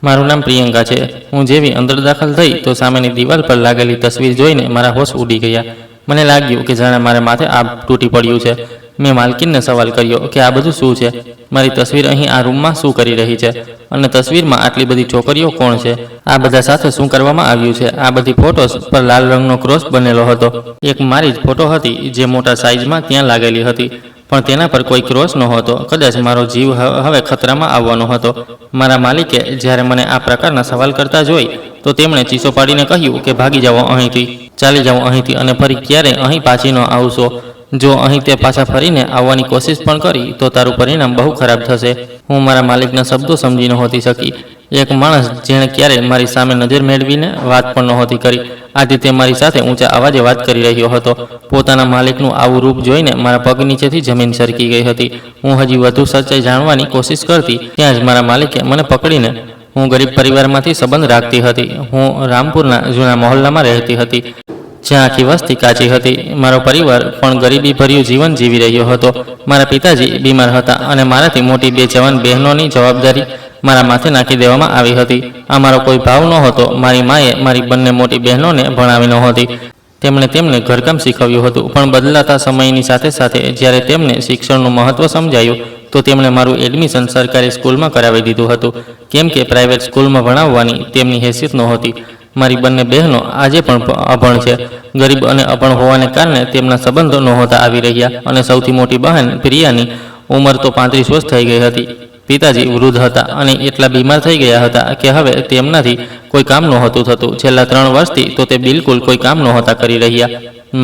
મારું નામ પ્રિયંકા છે। હું જેવી અંદર દાખલ થઈ તો સામેની દિવાલ પર લાગેલી તસવીર જોઈને મારા હોશ ઉડી ગયા। મને લાગ્યું કે જાણે મારે માથે આબ તૂટી પડ્યું છે। મેં માલકીનને સવાલ કર્યો કે આ બધું શું છે? મારી તસવીર અહીં આ રૂમમાં શું કરી રહી છે? અને તસવીરમાં આટલી બધી છોકરીઓ કોણ છે? આ બધા સાથે શું કરવામાં આવ્યું છે? આ બધી ફોટોસ પર લાલ રંગનો ક્રોસ બનેલો હતો। એક મારી જ ફોટો હતી જે મોટા સાઇઝમાં ત્યાં લાગેલી હતી, પણ તેના પર કોઈ ક્રોસ નહોતો। કદાચ મારો જીવ હવે ખતરામાં આવવાનો હતો। મારા માલિકે જ્યારે મને આ પ્રકારના સવાલ કરતા જોઈ તો તેમણે ચીસો પાડીને કહ્યું કે ભાગી જાઓ અહીંથી, ચાલી જાઓ અહીંથી અને ફરી ક્યારેય અહીં પાછી ન આવશો। જો અહીં તે પાછા ફરીને આવવાની કોશિશ પણ કરી તો તારું પરિણામ બહુ ખરાબ થશે। હું મારા માલિકના શબ્દો સમજી નહોતી શકી। એક માણસ જેણે ક્યારેય મારી સામે નજર મેળવીને વાત પણ નહોતી કરી, આજે તે મારી સાથે ઊંચા અવાજે વાત કરી રહ્યો હતો। પોતાના માલિકનું આવું રૂપ જોઈને મારા પગ નીચેથી જમીન સરકી ગઈ હતી। હું હજી વધુ સચ્ચાઈ જાણવાની કોશિશ કરતી ત્યાં જ મારા માલિકે મને પકડીને, હું ગરીબ પરિવારમાંથી સંબંધ રાખતી હતી। હું રામપુરના જૂના મહોલ્લામાં રહેતી હતી જ્યાં આખી વસ્તી કાચી હતી। મારો પરિવાર પણ ગરીબી ભર્યું જીવન જીવી રહ્યો હતો। મારા પિતાજી બીમાર હતા અને મારાથી મોટી 2 જવાન બહેનોની જવાબદારી મારા માથે નાખી દેવામાં આવી હતી। અમારો કોઈ ભાવ નહોતો। મારી માએ મારી બંને મોટી બહેનોને ભણાવી નહોતી। તેમણે તેમને ઘરકામ શીખવ્યું હતું, પણ બદલાતા સમયની સાથે સાથે જ્યારે તેમને શિક્ષણનું મહત્ત્વ સમજાયું તો તેમણે મારું એડમિશન સરકારી સ્કૂલમાં કરાવી દીધું હતું, કેમ કે પ્રાઇવેટ સ્કૂલમાં ભણાવવાની તેમની હેસિયત નહોતી। મારી બંને બહેનો આજે પણ અભણ છે। ગરીબ અને અભણ હોવાને કારણે તેમના સંબંધો નહોતા આવી રહ્યા અને સૌથી મોટી બહેન પ્રિયાની ઉંમર તો 35 વર્ષ થઈ ગઈ હતી। પિતાજી વૃદ્ધ હતા અને એટલા બીમાર થઈ ગયા હતા કે હવે તેમનાથી કોઈ કામ નહોતું થતું। છેલ્લા 3 વર્ષથી તો તે બિલકુલ કોઈ કામ નહોતા કરી રહ્યા।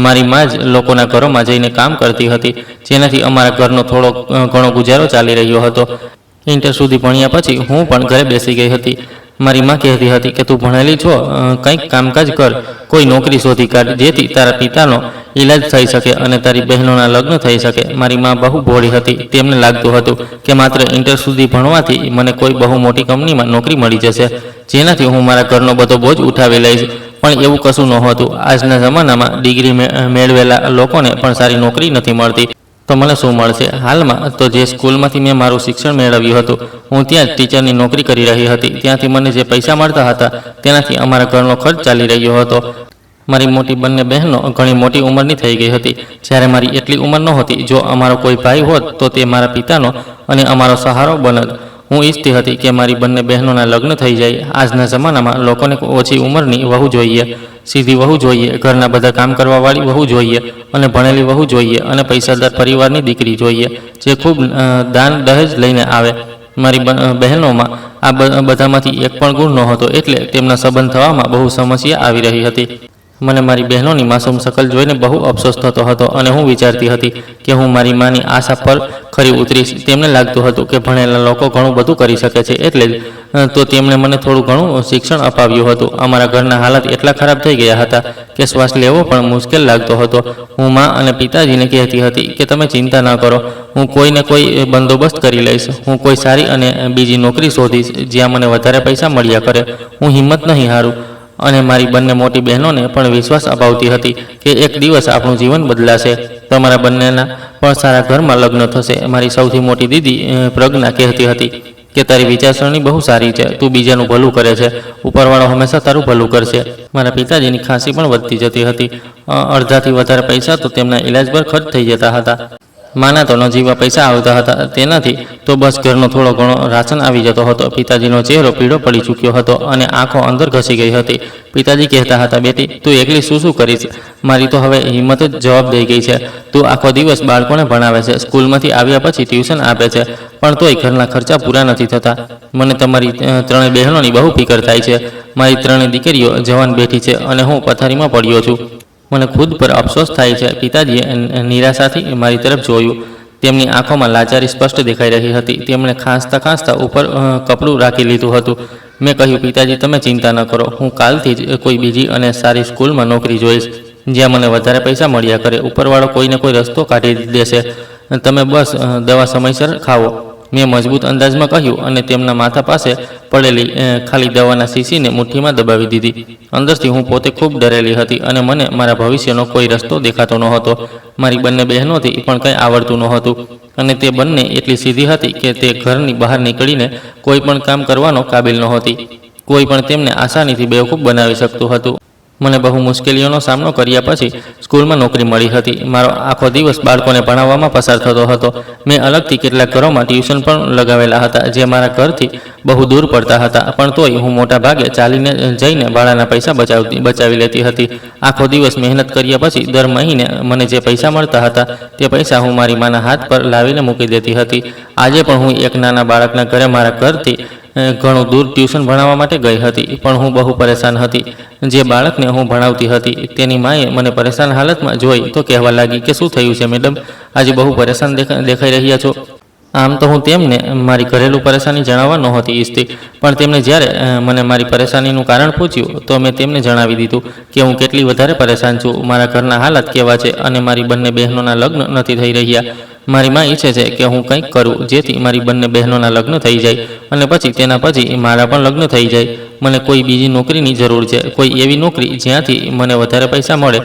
મારી મા જ લોકોના ઘરોમાં જઈને કામ કરતી હતી, જેનાથી અમારા ઘરનો થોડો ઘણો ગુજારો ચાલી રહ્યો હતો। ઇન્ટર સુધી ભણ્યા પછી હું પણ ઘરે બેસી ગઈ હતી। મારી મા કહેતી હતી કે તું ભણેલી છો, કંઈક કામકાજ કર, કોઈ નોકરી શોધી કાઢ જેથી તારા પિતાનો ઈલાજ થઈ શકે અને તારી બહેનોના લગ્ન થઈ શકે। મારી મા બહુ ભોળી હતી। તેમને લાગતું હતું કે માત્ર ઇન્ટર સુધી ભણવાથી મને કોઈ બહુ મોટી કંપનીમાં નોકરી મળી જશે, જેનાથી હું મારા ઘરનો બધો બોજ ઉઠાવી લઈશ, પણ એવું કશું નહોતું। આજના જમાનામાં ડિગ્રી મેળવેલા લોકોને પણ સારી નોકરી નથી મળતી, તો મને શું મળશે? હાલમાં તો જે સ્કૂલમાંથી મેં મારું શિક્ષણ મેળવ્યું હતું, હું ત્યાં જ ટીચરની નોકરી કરી રહી હતી। ત્યાંથી મને જે પૈસા મળતા હતા તેનાથી અમારા ઘરનો ખર્ચ ચાલી રહ્યો હતો। મારી મોટી બંને બહેનો ઘણી મોટી ઉંમરની થઈ ગઈ હતી, જ્યારે મારી એટલી ઉંમર નહોતી। જો અમારો કોઈ ભાઈ હોત તો તે મારા પિતાનો અને અમારો સહારો બનત। હું ઈચ્છતી હતી કે મારી બંને બહેનોના લગ્ન થઈ જાય। આજના જમાનામાં લોકોને ઓછી ઉંમરની વહુ જોઈએ, સીધી વહુ જોઈએ, ઘરના બધા કામ કરવાવાળી વહુ જોઈએ અને ભણેલી વહુ જોઈએ અને પૈસાદાર પરિવારની દીકરી જોઈએ જે ખૂબ દાન દહેજ લઈને આવે। મારી બહેનોમાં આ બધામાંથી એક પણ ગુણ નહોતો, એટલે તેમના સંબંધ થવામાં બહુ સમસ્યા આવી રહી હતી। મને મારી બહેનોની માસૂમ શકલ જોઈને બહુ અફસોસ થતો હતો અને હું વિચારતી હતી કે હું મારી માની આશા પર ખરી ઉતરીશ। તેમને લાગતું હતું કે ભણેલા લોકો ઘણું બધું કરી શકે છે, એટલે જ તો તેમણે મને થોડું ઘણું શિક્ષણ અપાવ્યું હતું। અમારા ઘરના હાલત એટલા ખરાબ થઈ ગયા હતા કે શ્વાસ લેવો પણ મુશ્કેલ લાગતો હતો। હું મા અને પિતાજીને કહેતી હતી કે તમે ચિંતા ન કરો, હું કોઈને કોઈ બંદોબસ્ત કરી લઈશ। હું કોઈ સારી અને બીજી નોકરી શોધીશ જ્યાં મને વધારે પૈસા મળ્યા કરે। હું હિંમત નહીં હારું। અને મારી બંને મોટી બહેનોને પણ વિશ્વાસ અપાવતી હતી કે એક દિવસ આપણું જીવન બદલાશે, તમારા બંનેના પણ સારા ઘરમાં લગ્ન થશે। મારી સૌથી મોટી દીદી પ્રજ્ઞા કહેતી હતી કે તારી વિચારસરણી બહુ સારી છે, તું બીજાનું ભલું કરે છે, ઉપરવાળો હંમેશા તારું ભલું કરશે। મારા પિતાજીની ખાંસી પણ વધતી જતી હતી। અડધાથી વધારે પૈસા તો તેમના ઈલાજ પર ખર્ચ થઈ જતા હતા। માના તો નજીવા પૈસા આવતા હતા, તેનાથી તો બસ ઘરનો થોડો ઘણો રાશન આવી જતો હતો। પિતાજીનો ચહેરો પીળો પડી ચૂક્યો હતો અને આંખો અંદર ઘસી ગઈ હતી। પિતાજી કહેતા હતા, બેટી તું એકલી શું કરીશ? મારી તો હવે હિંમત જ જવાબ દઈ ગઈ છે। તું આખો દિવસ બાળકોને ભણાવે છે, સ્કૂલમાંથી આવ્યા પછી ટ્યુશન આપે છે, પણ તોય ઘરના ખર્ચા પૂરા નથી થતા। મને તમારી 3 બહેનોની બહુ ફિકર થાય છે। મારી 3 દીકરીઓ જવાન બેઠી છે અને હું પથારીમાં પડ્યો છું। મને ખુદ પર અફસોસ થાય છે। પિતાજીએ નિરાશાથી મારી તરફ જોયું। તેમની આંખોમાં લાચારી સ્પષ્ટ દેખાઈ રહી હતી। તેમણે ખાંસતા ખાંસતા ઉપર કપડું રાખી લીધું હતું। મેં કહ્યું, પિતાજી તમે ચિંતા ન કરો, હું કાલથી જ કોઈ બીજી અને સારી સ્કૂલમાં નોકરી જોઈશ જ્યાં મને વધારે પૈસા મળ્યા કરે। ઉપરવાળો કોઈને કોઈ રસ્તો કાઢી દેશે, તમે બસ દવા સમયસર ખાવો। મેં મજબૂત અંદાજમાં કહ્યું અને તેમના માથા પાસે પડેલી ખાલી દવાના શીશીને મુઠ્ઠીમાં દબાવી દીધી. અંદરથી હું પોતે ખૂબ ડરેલી હતી અને મને મારા ભવિષ્યનો કોઈ રસ્તો દેખાતો નહોતો. મારી બંને બહેનોથી પણ કંઈ આવડતું નહોતું અને તે બંને એટલી સીધી હતી કે તે ઘરની બહાર નીકળીને કોઈ પણ કામ કરવાનો કાબિલ નહોતી. કોઈ પણ તેમને આસાનીથી બેવકૂફ બનાવી શકતું હતું. મને બહુ મુશ્કેલીઓનો સામનો કર્યા પછી સ્કૂલમાં નોકરી મળી હતી. મારો આખો દિવસ બાળકોને ભણાવવામાં પસાર થતો હતો. મેં અલગથી કેટલાક ઘરોમાં ટ્યુશન પણ લગાવેલા હતા જે મારા ઘરથી બહુ દૂર પડતા હતા, પણ તોય હું મોટા ભાગે ચાલીને જઈને ભાડાના પૈસા બચાવી લેતી હતી. આખો દિવસ મહેનત કર્યા પછી દર મહિને મને જે પૈસા મળતા હતા તે પૈસા હું મારી માના હાથ પર લાવીને મૂકી દેતી હતી. આજે પણ હું એક નાના બાળકના ઘરે મારા ઘરથી ઘણું દૂર ટ્યુશન ભણાવવા માટે ગઈ હતી, પણ હું બહુ પરેશાન હતી. જે બાળકને હું ભણાવતી હતી તેની માએ મને પરેશાન હાલતમાં જોઈ તો કહેવા લાગી કે શું થયું છે મેડમ, આજે બહુ પરેશાન દેખાઈ રહ્યા છો. આમ તો હું તેમને મારી ઘરેલું પરેશાની જણાવવા નહોતી ઈચ્છતી, પણ તેમણે જ્યારે મને મારી પરેશાનીનું કારણ પૂછ્યું તો મેં તેમને જણાવી દીધું કે હું કેટલી વધારે પરેશાન છું, મારા ઘરના હાલત કેવા છે અને મારી બંને બહેનોના લગ્ન નથી થઈ રહ્યા. મારી મા ઈચ્છે છે કે હું કંઈક કરું જેથી મારી બંને બહેનોના લગ્ન થઈ જાય અને પછી તેના પછી મારા પણ લગ્ન થઈ જાય. મને કોઈ બીજી નોકરીની જરૂર છે, કોઈ એવી નોકરી જ્યાંથી મને વધારે પૈસા મળે.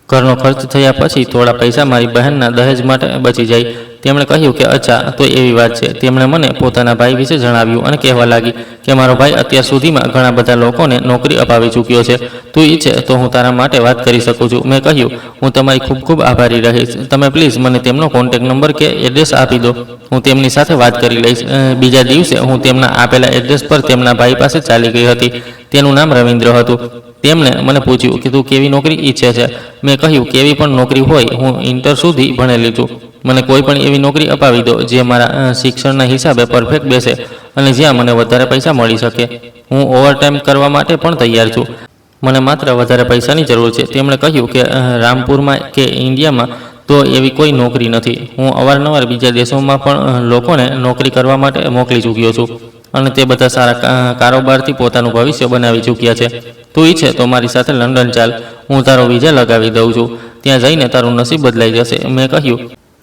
ઘરનો ખર્ચ થયા પછી થોડા પૈસા મારી બહેનના દહેજ માટે બચી જાય. તેમણે કહ્યું કે અચ્છા, તો એવી વાત છે. તેમણે મને પોતાના ભાઈ વિશે જણાવ્યું અને કહેવા લાગી કે મારો ભાઈ અત્યાર સુધીમાં ઘણા બધા લોકોને નોકરી અપાવી ચૂક્યો છે. તું ઈચ્છે તો હું તારા માટે વાત કરી શકું છું. મેં કહ્યું હું તમારી ખૂબ ખૂબ આભારી રહીશ. તમે પ્લીઝ મને તેમનો કોન્ટેક્ટ નંબર કે એડ્રેસ આપી દો, હું તેમની સાથે વાત કરી લઈશ. બીજા દિવસે હું તેમના આપેલા એડ્રેસ પર તેમના ભાઈ પાસે ચાલી ગઈ હતી. તેનું નામ રવિન્દ્ર હતું. તેમણે મને પૂછ્યું કે તું કેવી નોકરી ઈચ્છે છે. મેં કહ્યું કેવી પણ નોકરી હોય, હું ઇન્ટર સુધી ભણેલી છું. મને કોઈ પણ એવી નોકરી અપાવી દો જે મારા શિક્ષણના હિસાબે પરફેક્ટ બેસે અને જ્યાં મને વધારે પૈસા મળી શકે. હું ઓવરટાઈમ કરવા માટે પણ તૈયાર છું. મને માત્ર વધારે પૈસાની જરૂર છે. તેમણે કહ્યું કે રામપુરમાં કે ઇન્ડિયામાં તો એવી કોઈ નોકરી નથી. હું અવારનવાર બીજા દેશોમાં પણ લોકોને નોકરી કરવા માટે મોકલી ચૂક્યો છું અને તે બધા સારા કારોબારથી પોતાનું ભવિષ્ય બનાવી ચૂક્યા છે. તું ઈચ્છે તો મારી સાથે લંડન ચાલ, હું તારો વિઝા લગાવી દઉં છું. ત્યાં જઈને તારું નસીબ બદલાઈ જશે. મેં કહ્યું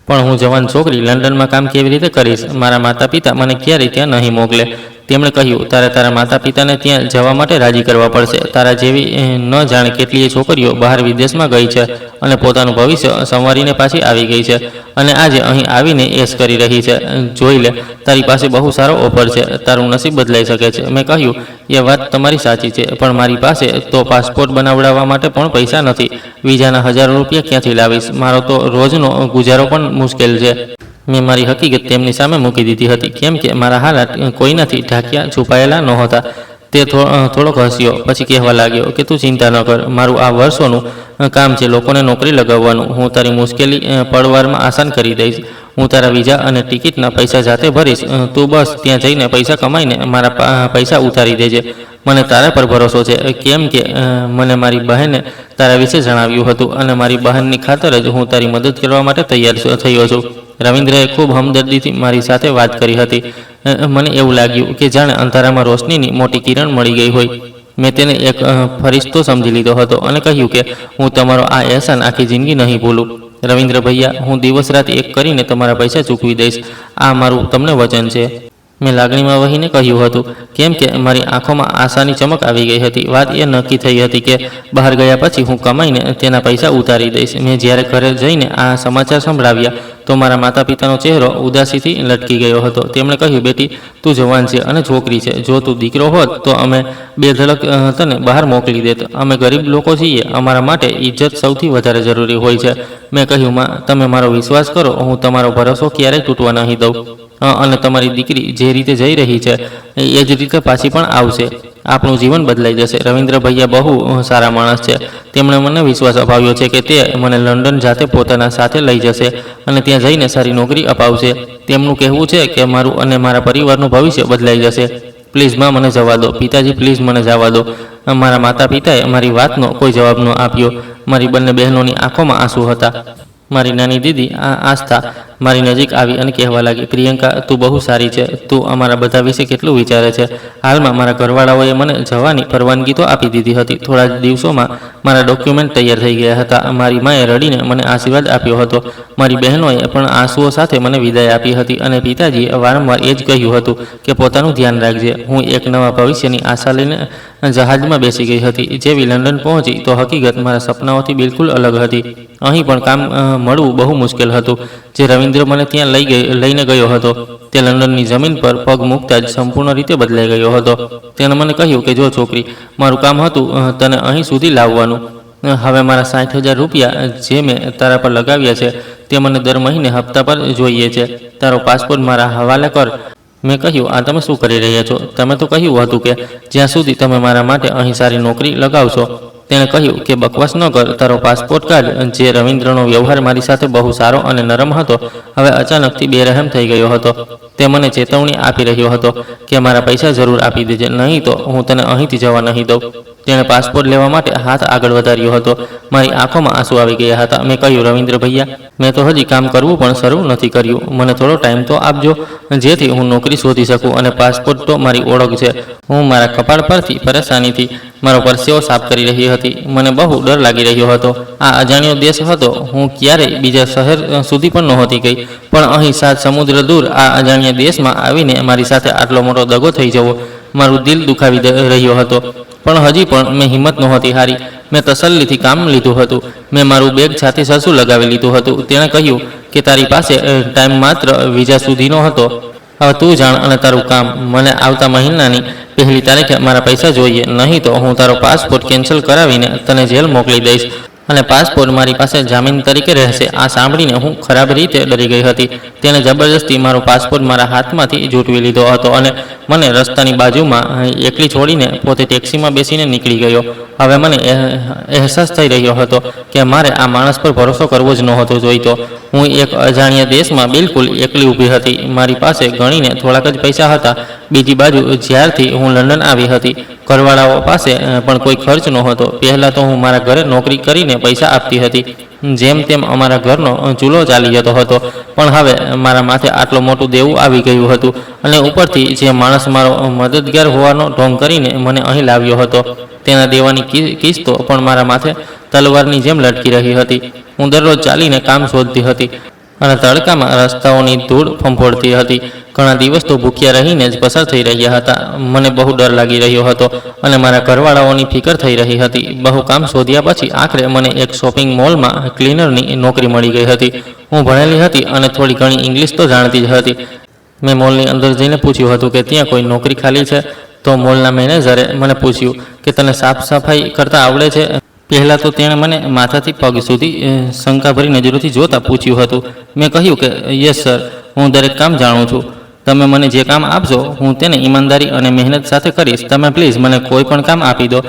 પણ હું જવાન છોકરી લંડનમાં કામ કેવી રીતે કરીશ? મારા માતા પિતા મને ક્યારેય ત્યાં નહીં મોકલે. તેમણે કહ્યું તારે તારા માતા પિતાને ત્યાં જવા માટે રાજી કરવા પડશે. તારા જેવી ન જાણે કેટલીય છોકરીઓ બહાર વિદેશમાં ગઈ છે અને પોતાનું ભવિષ્ય સંવારીને પાછી આવી ગઈ છે અને આજે અહીં આવીને એશ કરી રહી છે. જોઈ લે, તારી પાસે બહુ સારો ઓફર છે, તારું નસીબ બદલાઈ શકે છે. મેં કહ્યું એ વાત તમારી સાચી છે, પણ મારી પાસે તો પાસપોર્ટ બનાવડાવવા માટે પણ પૈસા નથી. વિઝાના 1000 રૂપિયા ક્યાંથી લાવીશ? મારો તો રોજનો ગુજારો પણ મુશ્કેલ છે. મેં મારી હકીકત તેમની સામે મૂકી દીધી હતી, કેમ કે મારા હાલાત કોઈનાથી ઢાંક્યા છુપાયેલા નહોતા. તે થોડોક હસ્યો, પછી કહેવા લાગ્યો કે તું ચિંતા ન કર, મારું આ વર્ષોનું કામ છે લોકોને નોકરી લગાવવાનું. હું તારી મુશ્કેલી પડવારમાં આસાન કરી દઈશ. હું તારા વિઝા અને ટિકિટના પૈસા જાતે ભરીશ. તું બસ ત્યાં જઈને પૈસા કમાઈને મારા પૈસા ઉતારી દેજે. મને તારા પર ભરોસો છે, કેમ કે મને મારી બહેને તારા વિશે જણાવ્યું હતું અને મારી બહેનની ખાતર જ હું તારી મદદ કરવા માટે તૈયાર થયો છું. રવિન્દ્રએ ખૂબ હમદર્દીથી મારી સાથે વાત કરી હતી. મને એવું લાગ્યું કે જાણે અંધારામાં રોશનીની મોટી કિરણ મળી ગઈ હોય. મેં તેને એક ફરિશ્તો સમજી લીધો હતો અને કહ્યું કે હું તમારો આ અહેસાન આખી જિંદગી નહીં ભૂલું. રવિન્દ્ર ભૈયા, હું દિવસ રાત એક કરીને તમારા પૈસા ચૂકવી દઈશ. આ મારું તમને વચન છે. મેં લાગણીમાં વહીને કહ્યું હતું, કેમ કે મારી આંખોમાં આશાની ચમક આવી ગઈ હતી. વાત એ નક્કી થઈ હતી કે બહાર ગયા પછી હું કમાઈને તેના પૈસા ઉતારી દઈશ. મેં જ્યારે ઘરે જઈને આ સમાચાર સંભળાવ્યા તો મારા માતા પિતાનો ચહેરો ઉદાસીથી લટકી ગયો હતો. તેમણે કહ્યું, બેટી, તું જવાન છે અને છોકરી છે. જો તું દીકરો હોત તો અમે બે ધડક તને બહાર મોકલી દેત. અમે ગરીબ લોકો છીએ, અમારા માટે ઇજ્જત સૌથી વધારે જરૂરી હોય છે. મેં કહ્યું, માં, તમે મારો વિશ્વાસ કરો, હું તમારો ભરોસો ક્યારેય તૂટવા નહીં દઉં અને તમારી દીકરી જે રીતે જઈ રહી છે એ જ રીતે પાછી પણ આવશે. આપણું જીવન બદલાઈ જશે. રવિન્દ્ર ભૈયા બહુ સારા માણસ છે. તેમણે મને વિશ્વાસ અપાવ્યો છે કે તે મને લંડન જાતે પોતાના સાથે લઈ જશે અને ત્યાં જઈને સારી નોકરી અપાવશે. તેમનું કહેવું છે કે મારું અને મારા પરિવારનું ભવિષ્ય બદલાઈ જશે. પ્લીઝ માં, મને જવા દો. પિતાજી, પ્લીઝ મને જવા દો. મારા માતા પિતાએ મારી વાતનો કોઈ જવાબ ન આપ્યો. મારી બંને બહેનોની આંખોમાં આંસુ હતા. મારી નાની દીદી આસ્થા મારી નજીક આવી અને કહેવા લાગી, પ્રિયંકા, તું બહુ સારી છે. તું અમારા બધા વિશે કેટલું વિચારે છે. હાલમાં મારા ઘરવાળાઓએ મને જવાની પરવાનગી તો આપી દીધી હતી. થોડા જ દિવસોમાં મારા ડોક્યુમેન્ટ તૈયાર થઈ ગયા હતા. મારી માએ રડીને મને આશીર્વાદ આપ્યો હતો. મારી બહેનોએ પણ આંસુઓ સાથે મને વિદાય આપી હતી અને પિતાજીએ વારંવાર એ જ કહ્યું હતું કે પોતાનું ધ્યાન રાખજે. હું એક નવા ભવિષ્યની આશા લઈને જહાજમાં બેસી ગઈ હતી. જેવી લંડન પહોંચી તો હકીકત મારા સપનાઓથી બિલકુલ અલગ હતી. અહીં પણ કામ મળવું બહુ મુશ્કેલ હતું. જે રવિન્દ્ર મને ત્યાં લઈને ગયો હતો તે લંડનની જમીન પર પગ મૂકતા જ સંપૂર્ણ રીતે બદલાઈ ગયો હતો. તેણે મને કહ્યું કે જો છોકરી, મારું કામ હતું તને અહીં સુધી લાવવાનું. હવે મારા 60,000 રૂપિયા જે મેં તારા પર લગાવ્યા છે તે મને દર મહિને હપ્તા પર જોઈએ છે. તારો પાસપોર્ટ મારા હવાલે કર. મેં કહ્યું, આ તમે શું કરી રહ્યા છો? તમે તો કહ્યું હતું કે જ્યાં સુધી તમે મારા માટે અહીં સારી નોકરી લગાવશો. તેણે કહ્યું કે બકવાસ ન કર, તારો પાસપોર્ટ કાઢ. જે રવિન્દ્રનો વ્યવહાર મારી સાથે બહુ સારો અને નરમ હતો હવે અચાનકથી બેરહેમ થઈ ગયો હતો. તે મને ચેતવણી આપી રહ્યો હતો કે મારા પૈસા જરૂર આપી દેજે, નહીં તો હું તને અહીંથી જવા નહીં દઉં. તેણે પાસપોર્ટ લેવા માટે હાથ આગળ વધાર્યો હતો. મારી આંખોમાં આંસુ આવી ગયા હતા. મેં કહ્યું, રવિન્દ્ર ભૈયા, મેં તો હજી કામ કરવું પણ શરૂ નથી કર્યું. મને થોડો ટાઈમ તો આપજો જેથી હું નોકરી શોધી શકું. અને પાસપોર્ટ તો મારી ઓળખ છે. હું મારા કપાળ પરથી પરેશાનીથી મારો પરસેવો સાફ કરી રહી હતી. મને બહુ ડર લાગી રહ્યો હતો. આ અજાણ્યો દેશ હતો. હું ક્યારેય બીજા શહેર સુધી પણ નહોતી ગઈ, પણ અહીં 7 સમુદ્ર દૂર આ અજાણ્યા દેશમાં આવીને મારી સાથે આટલો મોટો દગો થઈ જવો મારું દિલ દુખાવી રહ્યો હતો. પણ હજી પણ મેં હિંમત નહોતી હારી. મેં તસલ્લીથી કામ લીધું હતું. મેં મારું બેગ છાતી સરસું લગાવી લીધું હતું. તેણે કહ્યું કે તારી પાસે ટાઈમ માત્ર વિઝા સુધીનો હતો. હવે તું જાણ અને તારું કામ. મને આવતા મહિનાની 1લી તારીખે મારા પૈસા જોઈએ, નહીં તો હું તારો પાસપોર્ટ કેન્સલ કરાવીને તને જેલ મોકલી દઈશ અને પાસપોર્ટ મારી પાસે જામીન તરીકે રહેશે. આ સાંભળીને હું ખરાબ રીતે ડરી ગઈ હતી. તેણે જબરજસ્તી મારો પાસપોર્ટ મારા હાથમાંથી ઝૂંટવી લીધો હતો અને મને રસ્તાની બાજુમાં એકલી છોડીને પોતે ટેક્સીમાં બેસીને નીકળી ગયો. હવે મને અહેસાસ થઈ રહ્યો હતો કે મારે આ માણસ પર ભરોસો કરવો જ નહોતો જોઈતો. હું એક અજાણ્યા દેશમાં બિલકુલ એકલી ઊભી હતી. મારી પાસે ગણીને થોડાક જ પૈસા હતા. બીજી બાજુ જ્યારથી હું લંડન આવી હતી ઘરવાળાઓ પાસે પણ કોઈ ખર્ચ નહોતો. પહેલાં તો હું મારા ઘરે નોકરી કરીને પૈસા આપતી હતી. જેમ તેમ અમારા ઘરનો ચૂલો ચાલી જતો હતો. પણ હવે મારા માથે આટલું મોટું દેવું આવી ગયું હતું અને ઉપરથી જે માણસ મારો મદદગાર હોવાનો ઢોંગ કરીને મને અહીં લાવ્યો હતો તેના દેવાની કિસ્તો પણ મારા માથે તલવારની જેમ લટકી રહી હતી. હું દરરોજ ચાલીને કામ શોધતી હતી અને તડકામાં રસ્તાઓની ધૂળ ફંફોડતી હતી. ઘણા દિવસ તો ભૂખ્યા રહીને જ પસાર થઈ રહ્યા હતા. મને બહુ ડર લાગી રહ્યો હતો અને મારા ઘરવાળાઓની ફિકર થઈ રહી હતી. બહુ કામ શોધ્યા પછી આખરે મને એક શોપિંગ મોલમાં ક્લીનરની નોકરી મળી ગઈ હતી. હું ભણેલી હતી અને થોડી ઘણી ઇંગ્લિશ તો જાણતી જ હતી. મેં મોલની અંદર જઈને પૂછ્યું હતું કે ત્યાં કોઈ નોકરી ખાલી છે. તો મોલના મેનેજરે મને પૂછ્યું કે તને સાફ સફાઈ કરતા આવડે છે? પહેલાં તો તેણે મને માથાથી પગ સુધી શંકાભરી નજરોથી જોતા પૂછ્યું હતું. મેં કહ્યું કે યસ સર, હું દરેક કામ જાણું છું. તમે મને જે કામ આપશો હું તેને ઈમાનદારી અને મહેનત સાથે કરીશ. તમે પ્લીઝ મને કોઈ પણ કામ આપી દો.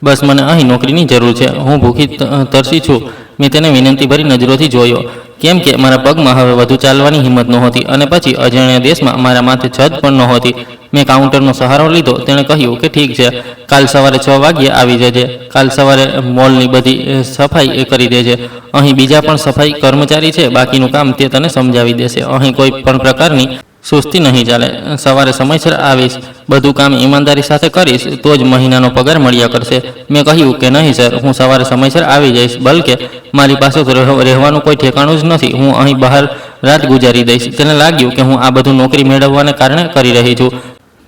બસ મને અહીં નોકરીની જરૂર છે. હું ભૂખી તરસી છું. મેં તેને વિનંતીભરી નજરોથી જોયો, કેમ કે મારા પગમાં હવે વધુ ચાલવાની હિંમત નહોતી અને પછી અજાણ્યા દેશમાં મારા માથે છત પણ નહોતી. મેં કાઉન્ટરનો સહારો લીધો. તેણે કહ્યું કે ઠીક છે, કાલ સવારે 6 વાગ્યે આવી જજે. કાલ સવારે મોલની બધી સફાઈ કરી દેજે. અહીં બીજા પણ સફાઈ કર્મચારી છે. બાકીનું કામ તે તને સમજાવી દેશે. અહીં કોઈ પણ પ્રકારની સુસ્તી નહીં ચાલે. સવારે સમયસર આવીશ. બધું કામ ઈમાનદારી સાથે કરીશ તો જ મહિનાનો પગાર મળ્યા કરશે. મેં કહ્યું કે નહીં સર, હું સવારે સમયસર આવી જઈશ. બલકે મારી પાસે તો રહેવાનું કોઈ ઠેકાણું જ નથી. હું અહીં બહાર રાત ગુજારી દઈશ. તેને લાગ્યું કે હું આ બધું નોકરી મેળવવાને કારણે કરી રહી છું.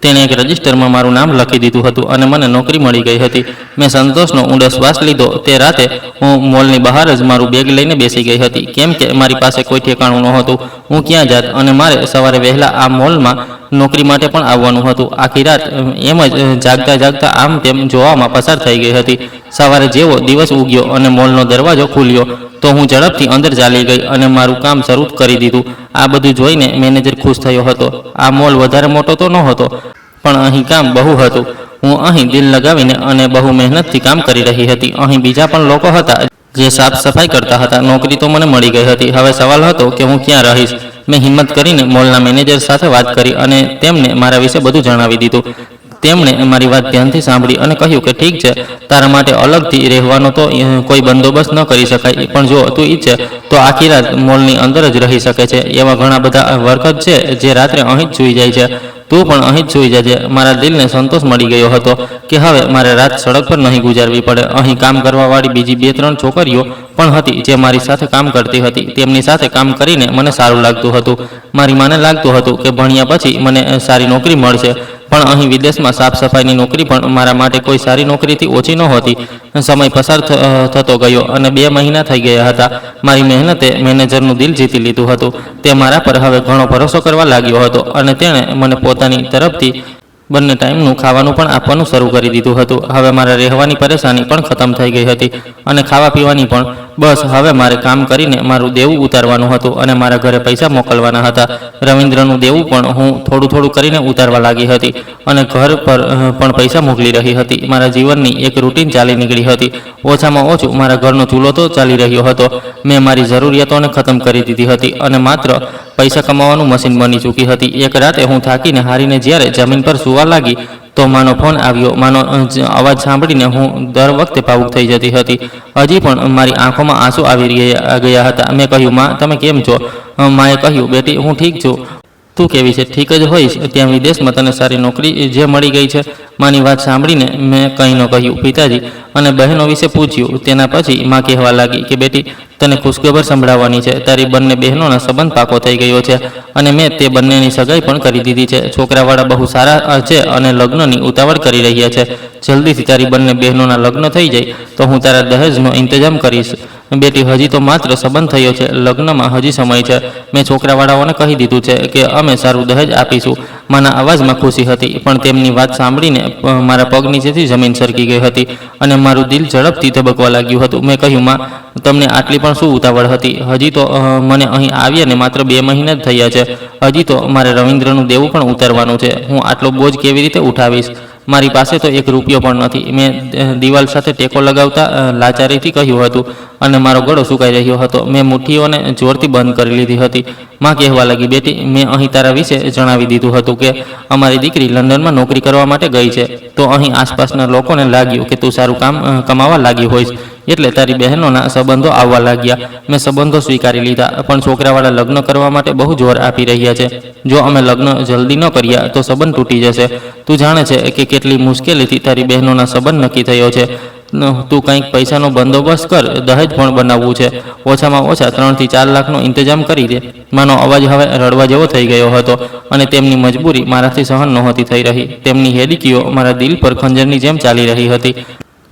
તેણે એક રજિસ્ટરમાં મારું નામ લખી દીધું હતું અને મને નોકરી મળી ગઈ હતી. મેં સંતોષનો ઊંડો શ્વાસ લીધો. તે રાતે હું મોલની બહાર જ મારું બેગ લઈને બેસી ગઈ હતી, કેમ કે મારી પાસે કોઈ ઠેકાણું નહોતું. હું ક્યાં જાત અને મારે સવારે વહેલા આ મોલમાં નોકરી માટે પણ આવવાનું હતું. આખી રાત એમ જ જાગતા જાગતા આમ તેમ જોવામાં પસાર થઈ ગઈ હતી. સવારે જેવો દિવસ ઉગ્યો અને મોલનો દરવાજો ખુલ્યો તો હું ઝડપથી અંદર ચાલી ગઈ અને મારું કામ શરૂ કરી દીધું. આ બધું જોઈને મેનેજર ખુશ થયો હતો. આ મોલ વધારે મોટો તો નહોતો, પણ અહીં કામ બહુ હતું. હું અહીં દિલ લગાવીને અને બહુ મહેનતથી કામ કરી રહી હતી. અહીં બીજા પણ લોકો હતા જે સાફ સફાઈ કરતા હતા. નોકરી તો મને મળી ગઈ હતી. હવે સવાલ હતો કે હું ક્યાં રહીશ. મેં હિંમત કરીને મોલના મેનેજર સાથે વાત કરી અને તેમને મારા વિશે બધું જણાવી દીધું. તેમણે મારી વાત ધ્યાનથી સાંભળી અને કહ્યું કે ઠીક છે, તારા માટે અલગથી રહેવાનો તો કોઈ બંદોબસ્ત ન કરી શકાય, પણ જો તું ઈચ્છે તો આખી રાત મોલની અંદર જ રહી શકે છે. એવા ઘણા બધા વર્કર છે જે રાત્રે અહીં જ સૂઈ જાય છે. તું પણ અહીં જ સૂઈ જજે. મારા દિલને સંતોષ મળી ગયો હતો કે હવે મારે રાત સડક પર નહીં ગુજારવી પડે. અહીં કામ કરવાવાળી બીજી 2-3 છોકરીઓ પણ હતી જે મારી સાથે કામ કરતી હતી. તેમની સાથે કામ કરીને મને સારું લાગતું હતું. મારી માને લાગતું હતું કે ભણ્યા પછી મને સારી નોકરી મળશે, પણ અહીં વિદેશમાં સાફ સફાઈની નોકરી પણ મારા માટે કોઈ સારી નોકરીથી ઓછી નહોતી. સમય પસાર થતો ગયો અને 2 મહિના થઈ ગયા હતા. મારી મહેનતે મેનેજરનું દિલ જીતી લીધું હતું. તે મારા પર હવે ઘણો ભરોસો કરવા લાગ્યો હતો અને તેણે મને પોતાની તરફથી બંને ટાઈમનું ખાવાનું પણ આપવાનું શરૂ કરી દીધું હતું. હવે મારા રહેવાની પરેશાની પણ ખતમ થઈ ગઈ હતી અને ખાવા પીવાની પણ. બસ હવે મારે કામ કરીને મારું દેવું ઉતારવાનું હતું અને મારા ઘરે પૈસા મોકલવાના હતા. રવિન્દ્રનું દેવું પણ હું થોડું થોડું કરીને ઉતારવા લાગી હતી અને ઘર પર પણ પૈસા મોકલી રહી હતી. મારા જીવનની એક રૂટીન ચાલી નીકળી હતી. ઓછામાં ઓછું મારા ઘરનો ચૂલો તો ચાલી રહ્યો હતો. મેં મારી જરૂરિયાતોને ખતમ કરી દીધી હતી અને માત્ર પૈસા કમાવાનું મશીન બની ચૂકી હતી. એક રાતે હું થાકીને હારીને જ્યારે જમીન પર સૂવા લાગી તો માનો ફોન આવ્યો. માનો અવાજ સાંભળીને હું દર વખતે ભાવુક થઈ જતી હતી. હજી પણ મારી આંખોમાં આંસુ આવી ગયા હતા. મેં કહ્યું, માં તમે કેમ છો? માએ કહ્યું, બેટી હું ઠીક છું. તું કેવી છે? ઠીક જ હોઈશ. ત્યાં વિદેશમાં તને સારી નોકરી જે મળી ગઈ છે. માની વાત સાંભળીને મેં કંઈ ન કહ્યું. પિતાજી અને બહેનો વિશે પૂછ્યું. તેના પછી માં કહેવા લાગી કે બેટી, તને ખુશખબર સંભળાવવાની છે. તારી બંને બહેનોના સંબંધ પાકો થઈ ગયો છે અને મેં તે બંનેની સગાઈ પણ કરી દીધી છે. છોકરાવાળા બહુ સારા છે અને લગ્નની ઉતાવળ કરી રહ્યા છે. જલ્દીથી તારી બંને બહેનોના લગ્ન થઈ જાય તો હું તારા દહેજનો ઇંતજામ કરીશ. બેટી, હજી તો માત્ર સંબંધ થયો છે, લગ્નમાં હજી સમય છે. મેં છોકરાવાળાઓને કહી દીધું છે કે અમે સારું દહેજ આપીશું. માના અવાજમાં ખુશી હતી, પણ તેમની વાત સાંભળીને મારા પગ નીચેથી જમીન સરકી ગઈ હતી અને મારું દિલ ઝડપથી ધબકવા લાગ્યું હતું. મેં કહ્યું, માં તમને આટલી પણ શું ઉતાવળ હતી? હજી તો મને અહીં આવ્યાને માત્ર 2 મહિના જ થયા છે. હજી તો મારે રવિન્દ્રનું દેવું પણ ઉતારવાનું છે. હું આટલો બોજ કેવી રીતે ઉઠાવીશ? મારી પાસે તો 1 રૂપિયો પણ નથી. મેં દિવાલ સાથે ટેકો લગાવતા લાચારીથી કહ્યું હતું અને મારો ગળો સુકાઈ રહ્યો હતો. મેં મુઠ્ઠીઓને જોરથી બંધ કરી લીધી હતી. માં કહેવા લાગી, બેટી, મેં અહીં તારા વિશે જણાવી દીધું હતું કે અમારી દીકરી લંડનમાં નોકરી કરવા માટે ગઈ છે. તો અહીં આસપાસના લોકોને લાગ્યું કે તું સારું કામ કમાવા લાગી હોઈશ, એટલે તારી બહેનોના સંબંધો આવવા લાગ્યા. મેં સંબંધો સ્વીકારી લીધા, પણ છોકરાવાળા લગ્ન કરવા માટે બહુ જોર આપી રહ્યા છે. જો અમે લગ્ન જલ્દી ન કર્યા તો સંબંધ તૂટી જશે. તું જાણે છે કે કેટલી મુશ્કેલીથી તારી બહેનોના સંબંધ નક્કી થયો છે. તું કંઈક પૈસાનો બંદોબસ્ત કર. દહેજ પણ બનાવવું છે. ઓછામાં ઓછા 3 થી 4 લાખનો ઇંતજામ કરી દે. માનો અવાજ હવે રડવા જેવો થઈ ગયો હતો અને તેમની મજબૂરી મારાથી સહન નહોતી થઈ રહી. તેમની હેલિકીઓ મારા દિલ પર ખંજરની જેમ ચાલી રહી હતી.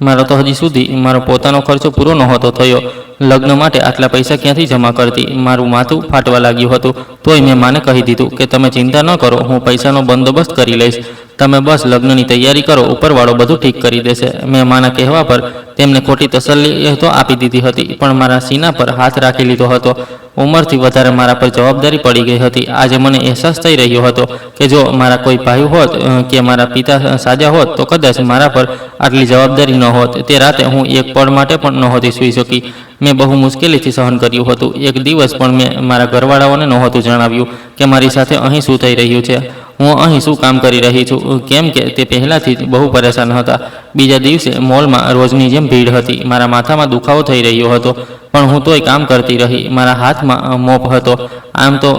મારો તો હજી સુધી મારો પોતાનો ખર્ચો પૂરો નહોતો થયો. લગ્ન માટે આટલા પૈસા ક્યાંથી જમા કરતી? મારું માથું ફાટવા લાગ્યું હતું. તોય મેં માને કહી દીધું કે તમે ચિંતા ન કરો, હું પૈસાનો બંદોબસ્ત કરી લઈશ. તમે બસ લગ્નની તૈયારી કરો, ઉપરવાળો બધું ઠીક કરી દેશે. મેં માના કહેવા પર તેમને ખોટી તસલ્લી તો આપી દીધી હતી, પણ મારા સીના પર હાથ રાખી લીધો હતો. ઉંમરથી વધારે મારા પર જવાબદારી પડી ગઈ હતી. આજે મને અહેસાસ થઈ રહ્યો હતો કે જો મારા કોઈ ભાઈ હોત કે મારા પિતા સાજા હોત તો કદાચ મારા પર આટલી જવાબદારી ન હોત. તે રાતે હું એક પળ માટે પણ નહોતી સૂઈ શકી. મેં બહુ મુશ્કેલીથી સહન કર્યું હતું. એક દિવસ પણ મેં મારા ઘરવાળાઓને નહોતું જણાવ્યું કે મારી સાથે અહીં શું થઈ રહ્યું છે, હું અહીં શું કામ કરી રહી છું, કેમ કે તે પહેલાંથી જ બહુ પરેશાન હતા. બીજા દિવસે મોલમાં રોજની જેમ ભીડ હતી. મારા માથામાં દુખાવો થઈ રહ્યો હતો, પણ હું તોય કામ કરતી રહી. મારા હાથમાં મોપ હતો. આમ તો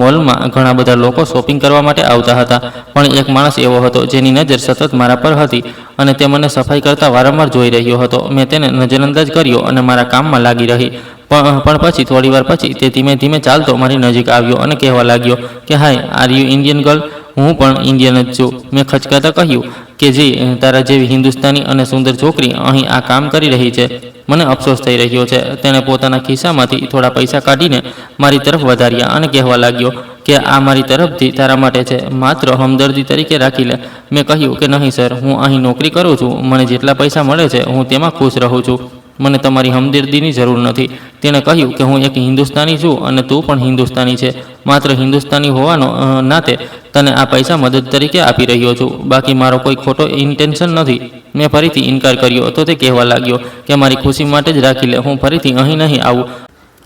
મોલમાં ઘણા બધા લોકો શોપિંગ કરવા માટે આવતા હતા, પણ એક માણસ એવો હતો જેની નજર સતત મારા પર હતી અને તે મને સફાઈ કરતા વારંવાર જોઈ રહ્યો હતો. મેં તેને નજરઅંદાજ કર્યો અને મારા કામમાં લાગી રહી. પણ પછી થોડીવાર પછી તે ધીમે ધીમે ચાલતો મારી નજીક આવ્યો અને કહેવા લાગ્યો કે હાય, આર યુ ઇન્ડિયન ગર્લ? હું પણ ઇન્ડિયન જ છું. મેં ખચકાતા કહ્યું કે જી, તારા જેવી હિન્દુસ્તાની અને સુંદર છોકરી અહીં આ કામ કરી રહી છે. મને અફસોસ થઈ રહ્યો છે. તેણે પોતાના ખિસ્સામાંથી થોડા પૈસા કાઢીને મારી તરફ વધાર્યા અને કહેવા લાગ્યો કે આ મારી તરફથી તારા માટે છે, માત્ર હમદર્દી તરીકે રાખી લે. મેં કહ્યું કે નહીં સર, હું અહીં નોકરી કરું છું. મને જેટલા પૈસા મળે છે હું તેમાં ખુશ રહું છું. મને તમારી હમદર્દીની જરૂર નથી. તેણે કહ્યું કે હું એક હિન્દુસ્તાની છું અને તું પણ હિન્દુસ્તાની છે. માત્ર હિન્દુસ્તાની હોવાનો નાતે તને આ પૈસા મદદ તરીકે આપી રહ્યો છું, બાકી મારો કોઈ ખોટો ઇન્ટેન્શન નથી. મેં ફરીથી ઇનકાર કર્યો તો તે કહેવા લાગ્યો કે મારી ખુશી માટે જ રાખી લે. હું ફરીથી અહીં નહીં આવું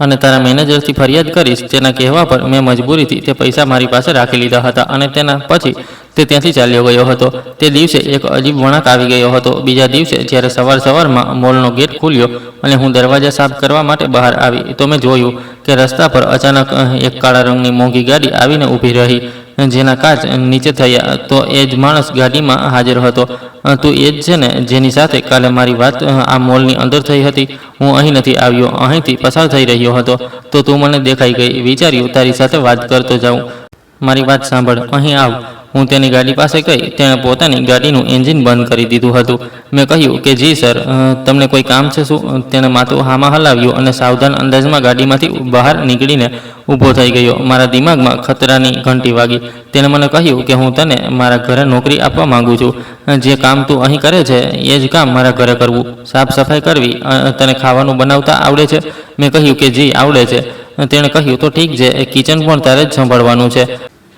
અને તારા મેનેજરથી ફરિયાદ કરીશ. તેના કહેવા પર મેં મજબૂરીથી તે પૈસા મારી પાસે રાખી લીધા હતા અને તેના પછી તે ત્યાંથી ચાલ્યો ગયો હતો. તે દિવસે એક અજીબ વળાંક આવી ગયો હતો. બીજા દિવસે જ્યારે સવારમાં મોલનો ગેટ ખુલ્યો અને હું દરવાજા સાફ કરવા માટે બહાર આવી તો મેં જોયું કે રસ્તા પર અચાનક એક કાળા રંગની મોંઘી ગાડી આવીને ઊભી રહી, જેના કાચ નીચે થયા તો એ જ માણસ ગાડીમાં હાજર હતો. તું એ જ છે ને જેની સાથે કાલે મારી વાત આ મોલની અંદર થઈ હતી? હું અહીં નથી આવ્યો, અહીંથી પસાર થઈ રહ્યો હતો તો તું મને દેખાઈ ગઈ. વિચાર્યું તારી સાથે વાત કરતો જાઉં. મારી વાત સાંભળ, અહીં આવ. હું તેની ગાડી પાસે ગઈ. તેણે પોતાની ગાડીનું એન્જિન બંધ કરી દીધું હતું. મેં કહ્યું કે જી સર, તમને કોઈ કામ છે શું? તેણે માથું હામાં હલાવ્યું અને સાવધાન અંદાજમાં ગાડીમાંથી બહાર નીકળીને ઊભો થઈ ગયો. મારા દિમાગમાં ખતરાની ઘંટી વાગી. તેણે મને કહ્યું કે હું તને મારા ઘરે નોકરી આપવા માંગુ છું. જે કામ તું અહીં કરે છે એ જ કામ મારા ઘરે કરવું. સાફ સફાઈ કરવી. તને ખાવાનું બનાવતા આવડે છે? મેં કહ્યું કે જી આવડે છે. તેણે કહ્યું તો ઠીક છે, કિચન પણ તારે જ સંભાળવાનું છે.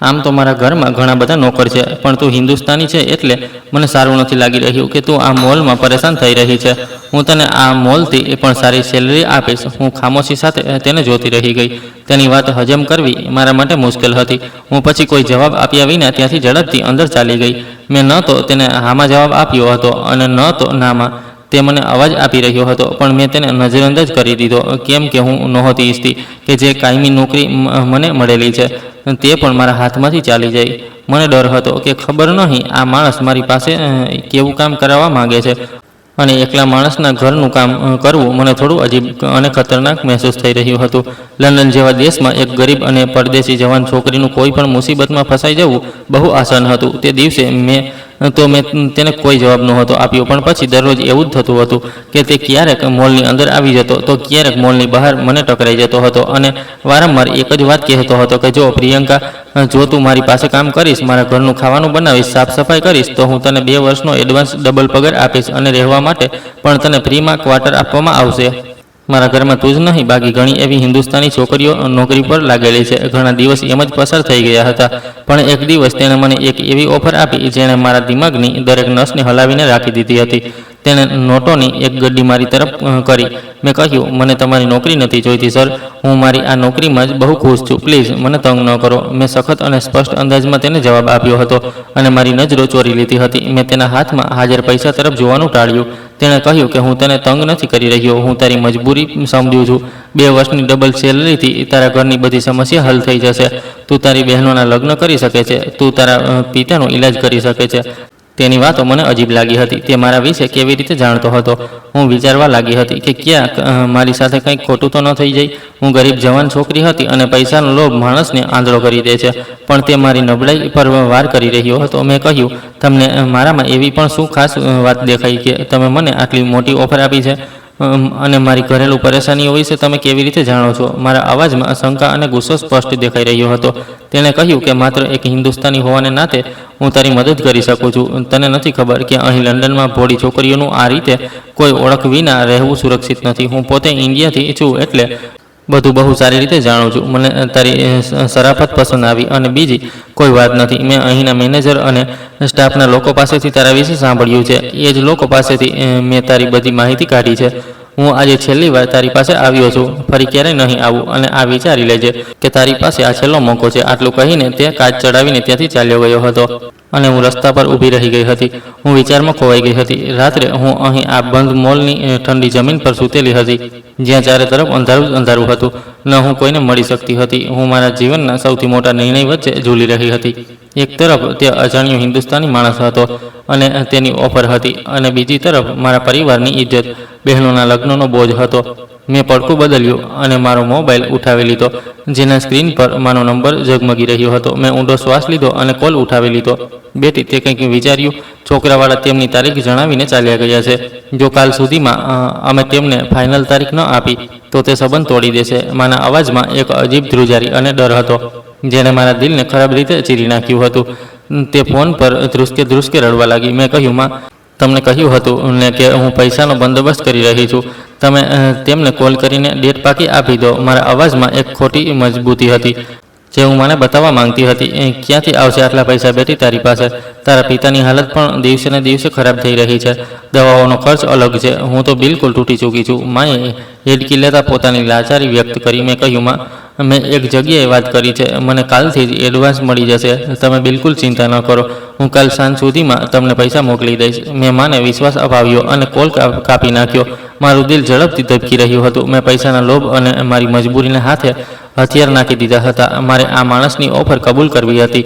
આમ તો મારા ઘરમાં ઘણા બધા નોકર છે, પણ તું હિન્દુસ્તાની છે એટલે મને સારું નથી લાગી રહ્યું કે તું આ મોલમાં પરેશાન થઈ રહી છે. હું તને આ મોલથી પણ સારી સેલરી આપીશ. હું ખામોશી સાથે તેને જોતી રહી ગઈ. તેની વાત હજમ કરવી મારા માટે મુશ્કેલ હતી. હું પછી કોઈ જવાબ આપ્યા વિના ત્યાંથી ઝડપથી અંદર ચાલી ગઈ. મેં ન તો તેને હામાં જવાબ આપ્યો હતો અને ન તો નામાં. તે મને અવાજ આપી રહ્યો હતો પણ મેં તેને નજરઅંદાજ કરી દીધો, કેમ કે હું નહોતી ઈચ્છતી કે જે કાયમી નોકરી મને મળેલી છે તે પણ મારા હાથમાંથી ચાલી જાય. મને ડર હતો કે ખબર નહીં આ માણસ મારી પાસે કેવું કામ કરાવવા માંગે છે, અને એકલા માણસના ઘરનું કામ કરવું મને થોડું અજીબ અને ખતરનાક મહેસૂસ થઈ રહ્યું હતું. લંડન જેવા દેશમાં એક ગરીબ અને પરદેશી જવાન છોકરીનું કોઈ પણ મુસીબતમાં ફસાઈ જવું બહુ આસાન હતું. તે દિવસે મેં તેને કોઈ જવાબ નહોતો આપ્યો, પણ પછી દરરોજ એવું જ થતું હતું કે તે ક્યારેક મોલની અંદર આવી જતો તો ક્યારેક મોલની બહાર મને ટકરાઈ જતો હતો અને વારંવાર એક જ વાત કહેતો હતો કે જો પ્રિયંકા, જો તું મારી પાસે કામ કરીશ, મારા ઘરનું ખાવાનું બનાવીશ, સાફ સફાઈ કરીશ તો હું તને 2 વર્ષનો એડવાન્સ ડબલ પગાર આપીશ અને રહેવા માટે પણ તને ફ્રીમાં ક્વાર્ટર આપવામાં આવશે. મારા ઘરમાં તું જ નહીં, બાકી ઘણી એવી હિન્દુસ્તાની છોકરીઓ નોકરી પર લાગેલી છે. ઘણા દિવસ એમ જ પસાર થઈ ગયા હતા, પણ એક દિવસ તેણે મને એક એવી ઓફર આપી જેણે મારા દિમાગની દરેક નસને હલાવીને રાખી દીધી હતી. તેણે નોટોની એક ગड्डी મારી તરફ કરી. મેં કહ્યું, મને તમારી નોકરી નથી જોઈતી સર, હું મારી આ નોકરીમાં જ બહુ ખુશ છું, પ્લીઝ મને તંગ ન કરો. મેં સખત અને સ્પષ્ટ અંદાજમાં તેને જવાબ આપ્યો હતો અને મારી નજરો ચોરી લીધી હતી. મેં તેના હાથમાં હાજર પૈસા તરફ જોવાનું ટાળ્યું. તેણે કહ્યું કે હું તને તંગ નથી કરી રહ્યો, હું તારી મજબૂરી સમજું છું. 2 વર્ષની ડબલ સેલરીથી તારા ઘરની બધી સમસ્યા હલ થઈ જશે. તું તારી બહેનોના લગ્ન કરી શકે છે, તું તારા પિતાનો ઈલાજ કરી શકે છે. તેની વાતો મને અજીબ લાગી હતી. તે મારા વિશે કેવી રીતે જાણતો હતો? હું વિચારવા લાગી હતી કે ક્યાંક મારી સાથે કંઈક ખોટું તો ન થઈ જાય. હું ગરીબ જવાન છોકરી હતી અને પૈસાનો લોભ માણસને આંધળો કરી દે છે, પણ તે મારી નબળાઈ પર વાર કરી રહ્યો હતો. મેં કહ્યું, તમને મારામાં એવી પણ શું ખાસ વાત દેખાઈ કે તમે મને આટલી મોટી ઓફર આપી છે? અને મારી ઘરેલું પરેશાનીઓ વિશે તમે કેવી રીતે જાણો છો? મારા અવાજમાં શંકા અને ગુસ્સો સ્પષ્ટ દેખાઈ રહ્યો હતો. તેણે કહ્યું કે માત્ર એક હિન્દુસ્તાની હોવાને નાતે હું તારી મદદ કરી શકું છું. તને નથી ખબર કે અહીં લંડનમાં ભોળી છોકરીઓનું આ રીતે કોઈ ઓળખ વિના રહેવું સુરક્ષિત નથી. હું પોતે ઇન્ડિયાથી છું એટલે બધું બહુ સારી રીતે જાણું છું. મને તારી શરાફત પસંદ આવી અને બીજી કોઈ વાત નથી. મેં અહીંના મેનેજર અને સ્ટાફના લોકો પાસેથી તારા વિશે સાંભળ્યું છે. એ જ લોકો પાસેથી મેં તારી બધી માહિતી કાઢી છે. હું આજે છેલ્લી વાર તારી પાસે આવ્યો છું, ફરી ક્યારેય નહીં આવું. અને આ વિચારી લેજે કે તારી પાસે આ છેલ્લો મોકો છે. આટલું કહીને તે કાચ ચડાવીને ત્યાંથી ચાલ્યો ગયો હતો અને હું રસ્તા પર ઊભી રહી ગઈ હતી. હું વિચારમાં ખોવાઈ ગઈ હતી. રાત્રે હું અહીં આ બંધ મોલની ઠંડી જમીન પર સૂતેલી હતી, જ્યાં ચારે તરફ અંધારું અંધારું હતું. ન હું કોઈને મળી શકતી હતી. હું મારા જીવનના સૌથી મોટા નિર્ણય વચ્ચે ઝૂલી રહી હતી. એક તરફ તે અજાણ્યો હિન્દુસ્તાની માણસ હતો અને તેની ઓફર હતી, અને બીજી તરફ મારા પરિવારની ઇજ્જત, બહેનોના લગ્નનો બોજ હતો. મેં પડખું બદલ્યું અને મારો મોબાઈલ ઉઠાવી લીધો, જેના સ્ક્રીન પર મારો નંબર ઝગમગી રહ્યો હતો. મેં ઊંડો શ્વાસ લીધો અને કોલ ઉઠાવી લીધો. બેટી, તે કંઈક વિચાર્યું? છોકરાવાળા તેમની તારીખ જણાવીને ચાલ્યા ગયા છે. જો કાલ સુધીમાં અમે તેમને ફાઇનલ તારીખ ન આપી તો તે સંબંધ તોડી દેશે. મારા અવાજમાં એક અજીબ ધ્રુજારી અને ડર હતો, જેણે મારા દિલને ખરાબ રીતે ચીરી નાખ્યું હતું. તે ફોન પર ધ્રુસકે રડવા લાગી. મેં કહ્યું, માં, તમને કહ્યું હતું ને કે હું પૈસાનો બંદોબસ્ત કરી રહી છું. તમે તેમને કોલ કરીને ડેટ પાકી આપી દો. મારા અવાજમાં એક ખોટી મજબૂતી હતી જે હું મને બતાવવા માંગતી હતી. ક્યાંથી આવશે આટલા પૈસા બેટી તારી પાસે? તારા પિતાની હાલત પણ દિવસે ને દિવસે ખરાબ થઈ રહી છે. દવાઓનો ખર્ચ અલગ છે. હું તો બિલકુલ તૂટી ચૂકી છું. માએ હેડકી લેતા પોતાની લાચારી વ્યક્ત કરી. મેં કહ્યું, માં, મેં એક જગ્યાએ વાત કરી છે. મને કાલથી જ એડવાન્સ મળી જશે. તમે બિલકુલ ચિંતા ન કરો. હું કાલ સાંજ સુધીમાં તમને પૈસા મોકલી દઈશ. મેં માને વિશ્વાસ અપાવ્યો અને કોલ કાપી નાખ્યો. મારું દિલ ઝડપથી ધબકી રહ્યું હતું. મેં પૈસાના લોભ અને મારી મજબૂરીના હાથે હથિયાર નાખી દીધા હતા. મારે આ માણસની ઓફર કબૂલ કરવી હતી.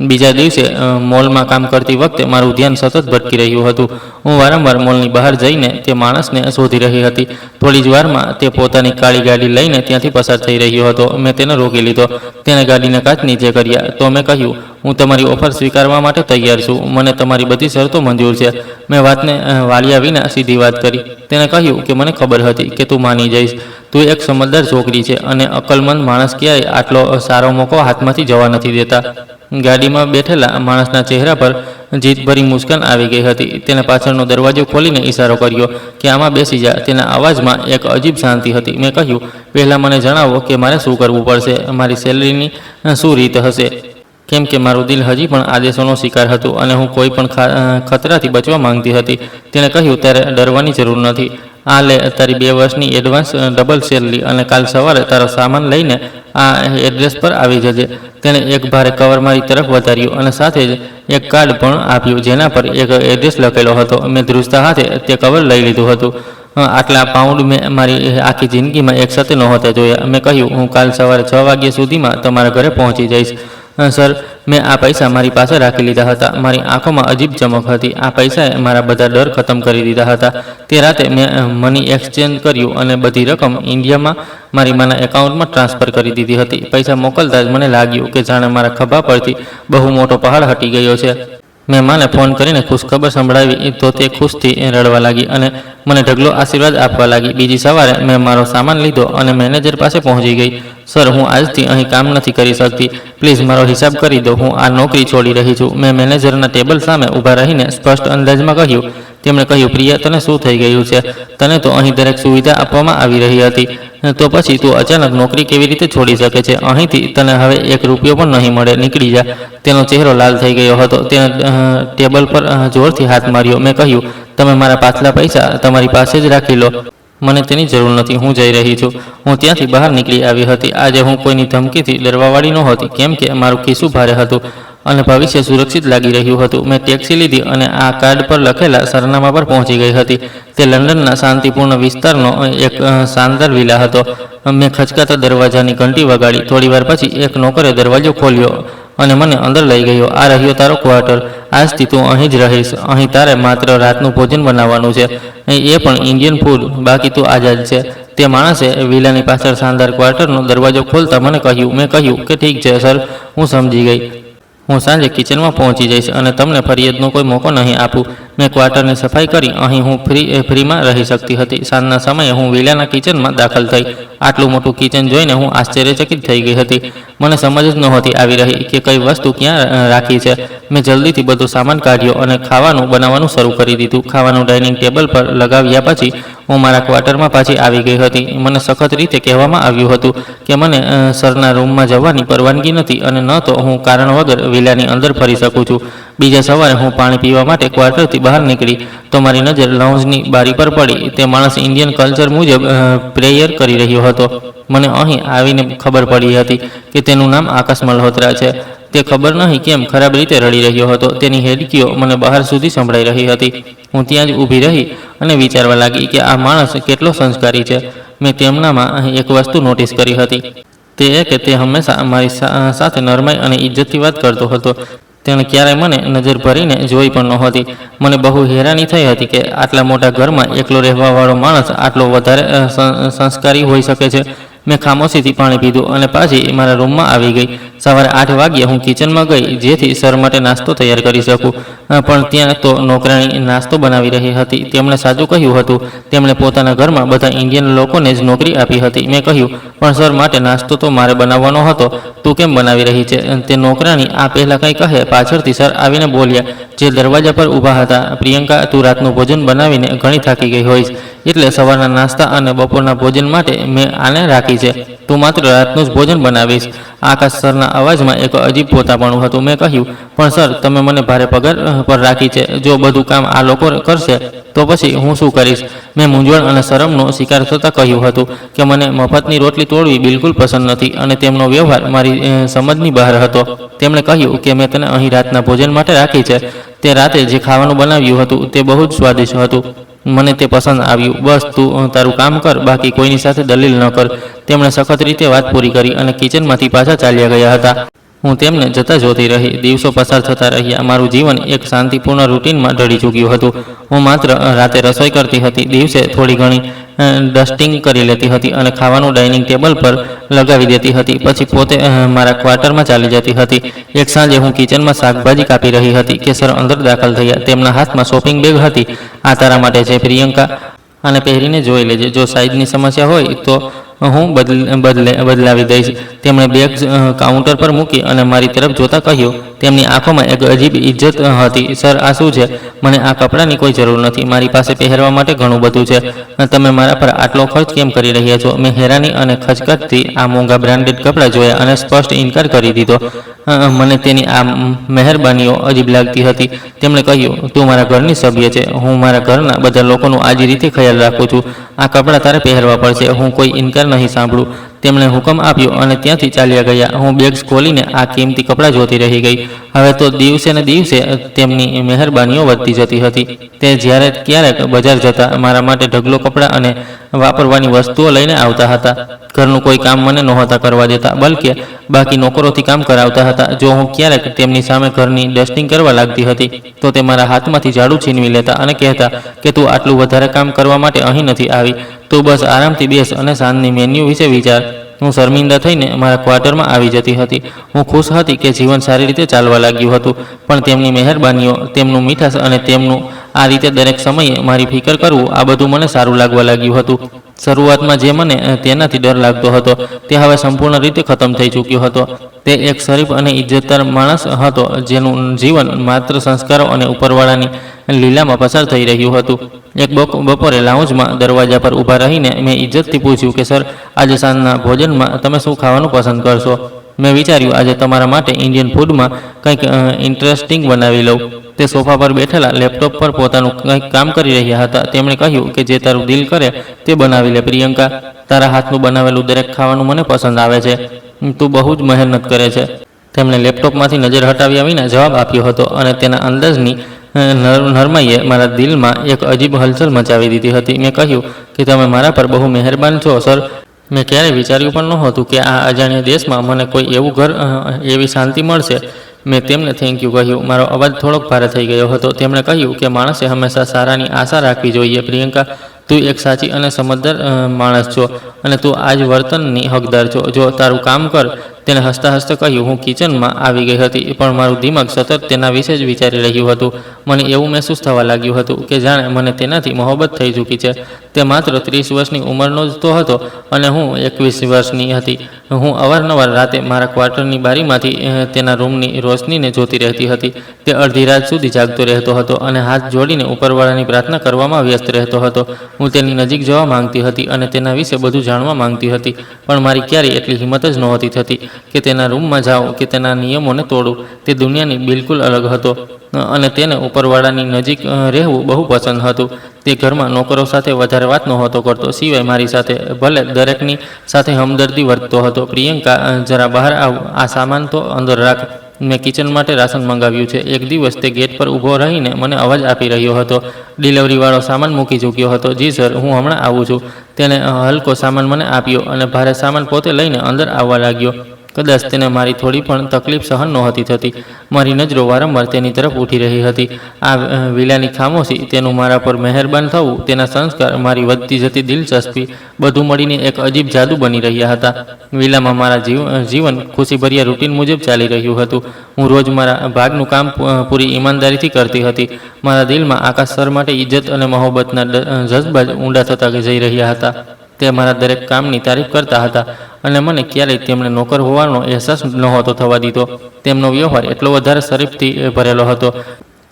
બીજા દિવસે મોલમાં કામ કરતી વખતે મારું ધ્યાન સતત ભટકી રહ્યું હતું. હું વારંવાર મોલની બહાર જઈને તે માણસને શોધી રહી હતી. થોડી જ વારમાં તે પોતાની કાળી ગાડી લઈને ત્યાંથી પસાર થઈ રહ્યો હતો. મેં તેને રોકી લીધો. તેણે ગાડીના કાચ નીચે કર્યા. તો મેં કહ્યું, હું તમારી ઓફર સ્વીકારવા માટે તૈયાર છું. મને તમારી બધી શરતો મંજૂર છે. મેં વાતને વાળ્યા વિના સીધી વાત કરી. તેણે કહ્યું કે મને ખબર હતી કે તું માની જઈશ. તું એક સમજદાર છોકરી છે અને અક્કલમંદ માણસ ક્યારેય આટલો સારો મોકો હાથમાંથી જવા નથી દેતા. ગાડીમાં બેઠેલા માણસના ચહેરા પર જીતભરી મુસ્કાન આવી ગઈ હતી. તેને પાછળનો દરવાજો ખોલીને ઇશારો કર્યો કે આમાં બેસી જા. તેના અવાજમાં એક અજીબ શાંતિ હતી. મેં કહ્યું, પહેલાં મને જણાવો કે મારે શું કરવું પડશે? મારી સેલરીની શું રીત હશે? કેમ કે મારું દિલ હજી પણ આદેશોનો શિકાર હતું અને હું કોઈ પણ ખતરાથી બચવા માંગતી હતી. તેણે કહ્યું, ત્યારે ડરવાની જરૂર નથી. આ લે તારી 2 વર્ષની એડવાન્સ ડબલ સેલરી અને કાલ સવારે તારો સામાન લઈને આ એડ્રેસ પર આવી જજે. તેણે એક ભારે કવર મારી તરફ વધાર્યું અને સાથે જ એક કાર્ડ પણ આપ્યું જેના પર એક એડ્રેસ લખેલો હતો. મેં ધ્રુજતા હાથે તે કવર લઈ લીધું હતું. આટલા પાઉન્ડ મેં મારી આખી જિંદગીમાં એક સાથે નહોતા જોયા. મેં કહ્યું, હું કાલ સવારે 6 વાગ્યા સુધીમાં તમારા ઘરે પહોંચી જઈશ. સર, મેં આ પૈસા મારી પાસે રાખી લીધા હતા. મારી આંખોમાં અજીબ ચમક હતી. આ પૈસાએ મારા બધા ડર ખતમ કરી દીધા હતા. તે રાતે મેં મની એક્સચેન્જ કર્યું અને બધી રકમ ઇન્ડિયામાં મારી માના એકાઉન્ટમાં ટ્રાન્સફર કરી દીધી હતી. પૈસા મોકલતા જ મને લાગ્યું કે જાણે મારા ખભા પરથી બહુ મોટો પહાડ હટી ગયો છે. મેં માને ફોન કરીને ખુશખબર સંભળાવી તો તે ખુશથી રડવા લાગી અને મને ઢગલો આશીર્વાદ આપવા લાગી. બીજી સવારે મેં મારો સામાન લીધો અને મેનેજર પાસે પહોંચી ગઈ. સર, હું આજથી અહીં કામ નથી કરી શકતી. પ્લીઝ મારો હિસાબ કરી દો. હું આ નોકરી છોડી રહી છું. મેં મેનેજરના ટેબલ સામે ઊભા રહીને સ્પષ્ટ અંદાજમાં કહ્યું. તેમણે કહ્યું, પ્રિયા, તને શું થઈ ગયું છે? તને તો અહીં દરેક સુવિધા આપવામાં આવી રહી હતી. તો પછી તું અચાનક નોકરી કેવી રીતે છોડી શકે છે? અહીંથી તને હવે 1 રૂપિયો પણ નહીં મળે. નીકળી જા. તેનો ચહેરો લાલ થઈ ગયો હતો. તેણે ટેબલ પર જોરથી હાથ માર્યો. મેં કહ્યું, તમે મારા પાછલા પૈસા તમારી પાસે જ રાખી લો. મને તેની જરૂર નથી. હું જઈ રહી છું. હું ત્યાંથી બહાર નીકળી આવી હતી. આજે હું કોઈની ધમકીથી ડરવાવાળી નહોતી, કેમ કે મારું ખિસ્સું ભારે હતું અને ભવિષ્ય સુરક્ષિત લાગી રહ્યું હતું. મેં ટેક્સી લીધી અને આ કાર્ડ પર લખેલા સરનામા પર પહોંચી ગઈ હતી. તે લંડનના શાંતિપૂર્ણ વિસ્તારનો એક શાનદાર વિલા હતો. મેં ખચકાતા દરવાજાની ઘંટી વગાડી. થોડીવાર પછી એક નોકરે દરવાજો ખોલ્યો અને મને અંદર લઈ ગયો. આ રહ્યો તારો ક્વાર્ટર. આજથી તું અહીં જ રહીશ. અહીં તારે માત્ર રાતનું ભોજન બનાવવાનું છે, એ પણ ઇન્ડિયન ફૂડ. બાકી તું આઝાદ છે. તે માણસે વિલાની પાછળ શાનદાર ક્વાર્ટરનો દરવાજો ખોલતા મને કહ્યું. મેં કહ્યું કે ઠીક છે સર, હું સમજી ગઈ. હું સાંજે કિચનમાં પહોંચી જઈશ અને તમને ફરિયાદનો કોઈ મોકો નહીં આપું. મેં ક્વાર્ટરની સફાઈ કરી. અહીં હું ફ્રીમાં રહી શકતી હતી. સાંજના સમયે હું વિલાના કિચનમાં દાખલ થઈ. આટલું મોટું કિચન જોઈને હું આશ્ચર્યચકિત થઈ ગઈ હતી. મને સમજ જ નહોતી આવી રહી કે કઈ વસ્તુ ક્યાં રાખી છે. મેં જલ્દીથી બધો સામાન કાઢ્યો અને ખાવાનું બનાવવાનું શરૂ કરી દીધું. ખાવાનું ડાઇનિંગ ટેબલ પર લગાવ્યા પછી હું મારા ક્વાર્ટરમાં પાછી આવી ગઈ હતી. મને સખત રીતે કહેવામાં આવ્યું હતું કે મને સરના રૂમમાં જવાની પરવાનગી નથી અને ન તો હું કારણ વગર વિલાની અંદર ફરી શકું છું. બીજા સવારે હું પાણી પીવા માટે ક્વાર્ટરથી બહાર નીકળી તો મારી નજર લાઉન્જની બારી પર પડી. તે માણસ ઇન્ડિયન કલ્ચર મુજબ પ્રેયર કરી રહ્યો હતો. મને અહીં આવીને ખબર પડી હતી કે તેનું નામ આકાશ મલ્હોત્રા છે. તે ખબર નહીં કેમ ખરાબ રીતે રડી રહ્યો હતો. તેની હેડકીઓ મને બહાર સુધી સંભળાઈ રહી હતી. હું ત્યાં જ ઊભી રહી અને વિચારવા લાગી કે આ માણસ કેટલો સંસ્કારી છે. મેં તેમનામાં એક વસ્તુ નોટિસ કરી હતી. તે એ કે તે હંમેશા મારી સાથે નરમાઈ અને ઇજ્જતથી વાત કરતો હતો. તેણે ક્યારેય મને નજર ભરીને જોઈ પણ નહોતી. મને બહુ હેરાની થઈ હતી કે આટલા મોટા ઘરમાં એકલો રહેવાવાળો માણસ આટલો વધારે સંસ્કારી હોઈ શકે છે. મેં ખામોશીથી પાણી પીધું અને પાછી મારા રૂમમાં આવી ગઈ. સવારે 8 વાગ્યે હું કિચનમાં ગઈ જેથી સર માટે નાસ્તો તૈયાર કરી શકું. પણ ત્યાં તો નોકરાણી નાસ્તો બનાવી રહી હતી. તેમણે સાચું કહ્યું હતું. તેમણે પોતાના ઘરમાં બધા ઇન્ડિયન લોકોને જ નોકરી આપી હતી. મેં કહ્યું, પણ સર માટે નાસ્તો તો મારે બનાવવાનો હતો. તું કેમ બનાવી રહી છે? તે નોકરાણી આ પહેલાં કંઈ કહે પાછળથી સર આવીને બોલ્યા જે દરવાજા પર ઊભા હતા. પ્રિયંકા, તું રાતનું ભોજન બનાવીને ઘણી થાકી ગઈ હોઈશ. એટલે સવારના નાસ્તા અને બપોરના ભોજન માટે મેં આને રાખી છે. તું માત્ર રાતનું જ ભોજન બનાવીશ. આકાશ સરના અવાજમાં એક અજીબ પોતાપણું હતું. મેં કહ્યું, પણ સર, તમે મને ભારે પગાર પર રાખી છે. જો બધું કામ આ લોકો કરશે તો પછી હું શું કરીશ? મેં મૂંઝવણ અને શરમનો શિકાર થતાં કહ્યું હતું કે મને મફતની રોટલી તોડવી બિલકુલ પસંદ નથી અને તેમનો વ્યવહાર મારી સમજની બહાર હતો. તેમણે કહ્યું કે મેં તને અહીં રાતના ભોજન માટે રાખી છે. તે રાતે જે ખાવાનું બનાવ્યું હતું તે બહુ જ સ્વાદિષ્ટ હતું. મને તે પસંદ આવ્યું. બસ તું તારું કામ કર, બાકી કોઈની સાથે દલીલ ન કર. તેમણે સખત રીતે વાત પૂરી કરી અને કિચનમાંથી પાછા ચાલ્યા ગયા હતા. હું તેમને જતા જોતી રહી. દિવસો પસાર થતા રહ્યા. મારું જીવન એક શાંતિપૂર્ણ રૂટીનમાં ઢળી ચૂક્યું હતું. હું માત્ર રાતે રસોઈ કરતી હતી, દિવસે થોડી ઘણી ડસ્ટિંગ કરી લેતી હતી અને ખાવાનું ડાઇનિંગ ટેબલ પર લગાવી દેતી હતી. પછી પોતે મારા ક્વાર્ટરમાં ચાલી જતી હતી. એક સાંજે હું કિચનમાં શાકભાજી કાપી રહી હતી કે સર અંદર દાખલ થયા. તેમના હાથમાં શોપિંગ બેગ હતી. આ તારા માટે છે પ્રિયંકા, આને પહેરીને જોઈ લેજે. જો સાઇઝની સમસ્યા હોય તો હું બદલાવી દઈશ. તેમણે બેગ કાઉન્ટર પર મૂકી અને મારી તરફ જોતા કહ્યું. તેમની આંખોમાં એક અજીબ ઇજ્જત હતી. સર, આ શું છે? મને આ કપડાની કોઈ જરૂર નથી. મારી પાસે પહેરવા માટે ઘણું બધું છે. તમે મારા પર આટલો ખર્ચ કેમ કરી રહ્યા છો? મેં હેરાની અને ખચકાટથી આ મોંઘા બ્રાન્ડેડ કપડાં જોયા અને સ્પષ્ટ ઇનકાર કરી દીધો. મને તેની આ મહેરબાનીઓ અજીબ લાગતી હતી. તેમણે કહ્યું, તું મારા ઘરની સભ્ય છે. હું મારા ઘરના બધા લોકોનો આ જ રીતે ખ્યાલ રાખું છું. આ કપડાં તારે પહેરવા પડશે. હું કોઈ ઇનકાર નહીં સાંભળું. તેમણે હુકમ આપ્યો અને ત્યાંથી ચાલ્યા ગયા. હું બેગ્સ ખોલીને આ કિંમતી કપડાં જોતી રહી ગઈ. હવે તો દિવસે ને દિવસે તેમની મહેરબાનીઓ વધતી જતી હતી. તે જ્યારે ક્યારેક બજાર જતા મારા માટે ઢગલો કપડાં અને વાપરવાની વસ્તુઓ લઈને આવતા હતા. ઘરનું કોઈ કામ મને નહોતા કરવા દેતા, બલકે બાકી નોકરોથી કામ કરાવતા હતા. જો હું ક્યારેક તેમની સામે ઘરની ડસ્ટિંગ કરવા લાગતી હતી તો તે મારા હાથમાંથી ઝાડુ છીનવી લેતા અને કહેતા કે તું આટલું વધારે કામ કરવા માટે અહીં નથી આવી. તું બસ આરામથી બેસ અને સાંજની મેન્યુ વિશે વિચાર. હું શર્મિંદા થઈને મારા ક્વાર્ટરમાં આવી જતી હતી. હું ખુશ હતી કે જીવન સારી રીતે ચાલવા લાગ્યું હતું, પણ તેમની મહેરબાનીઓ, તેમનું મીઠાશ અને તેમનું આ રીતે દરેક સમયે મારી ફિકર કરવું, આ બધું મને સારું લાગવા લાગ્યું હતું. શરૂઆતમાં જે મને તેનાથી ડર લાગતો હતો તે હવે સંપૂર્ણ રીતે ખતમ થઈ ચૂક્યો હતો. તે એક શરીફ અને ઇજ્જતદાર માણસ હતો જેનું જીવન માત્ર સંસ્કારો અને ઉપરવાળાની લીલામાં પસાર થઈ રહ્યું હતું. એક બપોરે લાઉન્જમાં દરવાજા પર ઊભા રહીને મેં ઇજ્જતથી પૂછ્યું કે સર, આજે સાંજના ભોજનમાં તમે શું ખાવાનું પસંદ કરશો? મેં વિચાર્યું આજે તમારા માટે ઇન્ડિયન ફૂડમાં કંઈક ઇન્ટરેસ્ટિંગ બનાવી લઉં. તે સોફા પર બેઠેલા લેપટોપ પર પોતાનું કંઈક કામ કરી રહ્યા હતા. તેમણે કહ્યું કે જે તારું દિલ કરે તે બનાવી લે પ્રિયંકા. તારા હાથનું બનાવેલું દરેક ખાવાનું મને પસંદ આવે છે. તું બહુ જ મહેનત કરે છે. તેમણે લેપટોપમાંથી નજર હટાવ્યા વિના જવાબ આપ્યો હતો અને તેના અંદાજની નરમાઈએ મારા દિલમાં એક અજીબ હલચલ મચાવી દીધી હતી. મેં કહ્યું કે તમે મારા પર બહુ મહેરબાન છો સર. મેં ક્યારેય વિચાર્યું પણ નહોતું કે આ અજાણ્યા દેશમાં મને કોઈ એવું ઘર, એવી શાંતિ મળશે. મેં તેમને થેન્ક યુ કહ્યું. મારો અવાજ થોડોક ભારે થઈ ગયો હતો. તેમણે કહ્યું કે માણસે હંમેશા સારાની આશા રાખવી જોઈએ પ્રિયંકા. તું એક સાચી અને સમજદાર માણસ છો અને તું આ જ વર્તનની હકદાર છો. જો તારું કામ કર. તેણે હસતા હસતા કહ્યું. હું કિચનમાં આવી ગઈ હતી, પણ મારું દિમાગ સતત તેના વિશે જ વિચારી રહ્યું હતું. મને એવું મહેસૂસ થવા લાગ્યું હતું કે જાણે મને તેનાથી મોહબ્બત થઈ ચૂકી છે. તે માત્ર 30 વર્ષની ઉંમરનો જ તો હતો અને હું 21 વર્ષની હતી. હું અવારનવાર રાતે મારા ક્વાર્ટરની બારીમાંથી તેના રૂમની રોશનીને જોતી રહેતી હતી. તે અડધી રાત સુધી જાગતો રહેતો હતો અને હાથ જોડીને ઉપરવાળાની પ્રાર્થના કરવામાં વ્યસ્ત રહેતો હતો. હું તેની નજીક જવા માંગતી હતી અને તેના વિશે બધું જાણવા માંગતી હતી, પણ મારી ક્યારેય એટલી હિંમત જ નહોતી થતી કે તેના રૂમમાં જાઉં કે તેના નિયમોને તોડું. તે દુનિયાની બિલકુલ અલગ હતો અને તેને ઉપરવાળાની નજીક રહેવું બહુ પસંદ હતું. તે ઘરમાં નોકરો સાથે વધારે વાત નહોતો કરતો, સિવાય મારી સાથે. ભલે દરેકની સાથે હમદર્દી વર્તતો હતો. પ્રિયંકા, જરા બહાર આવ. આ સામાન તો અંદર રાખ. મેં કિચન માટે રાશન મંગાવ્યું છે. એક દિવસ તે ગેટ પર ઊભો રહીને મને અવાજ આપી રહ્યો હતો. ડિલિવરીવાળો સામાન મૂકી ચૂક્યો હતો. જી સર, હું હમણાં આવું છું. તેણે હલકો સામાન મને આપ્યો અને ભારે સામાન પોતે લઈને અંદર આવવા લાગ્યો. કદાચ તેને મારી થોડી પણ તકલીફ સહન નહોતી થતી. મારી નજરો વારંવાર તેની તરફ ઉઠી રહી હતી. આ વિલાની ખામોશી, તેનું મારા પર મહેરબાન થવું, તેના સંસ્કાર, મારી વધતી જતી દિલચસ્પી, બધું મળીને એક અજીબ જાદુ બની રહ્યા હતા. વિલામાં મારા જીવન ખુશીભર્યા રૂટીન મુજબ ચાલી રહ્યું હતું. હું રોજ મારા ભાગનું કામ પૂરી ઈમાનદારીથી કરતી હતી. મારા દિલમાં આકાશ સર માટે ઇજ્જત અને મોહબ્બતના જજ્બા ઊંડા થતા જઈ રહ્યા હતા. તે મારા દરેક કામની તારીફ કરતા હતા અને મને ક્યારેય તેમણે નોકર હોવાનો અહેસાસ નહોતો થવા દીધો. તેમનો વ્યવહાર એટલો વધારે શરીફથી ભરેલો હતો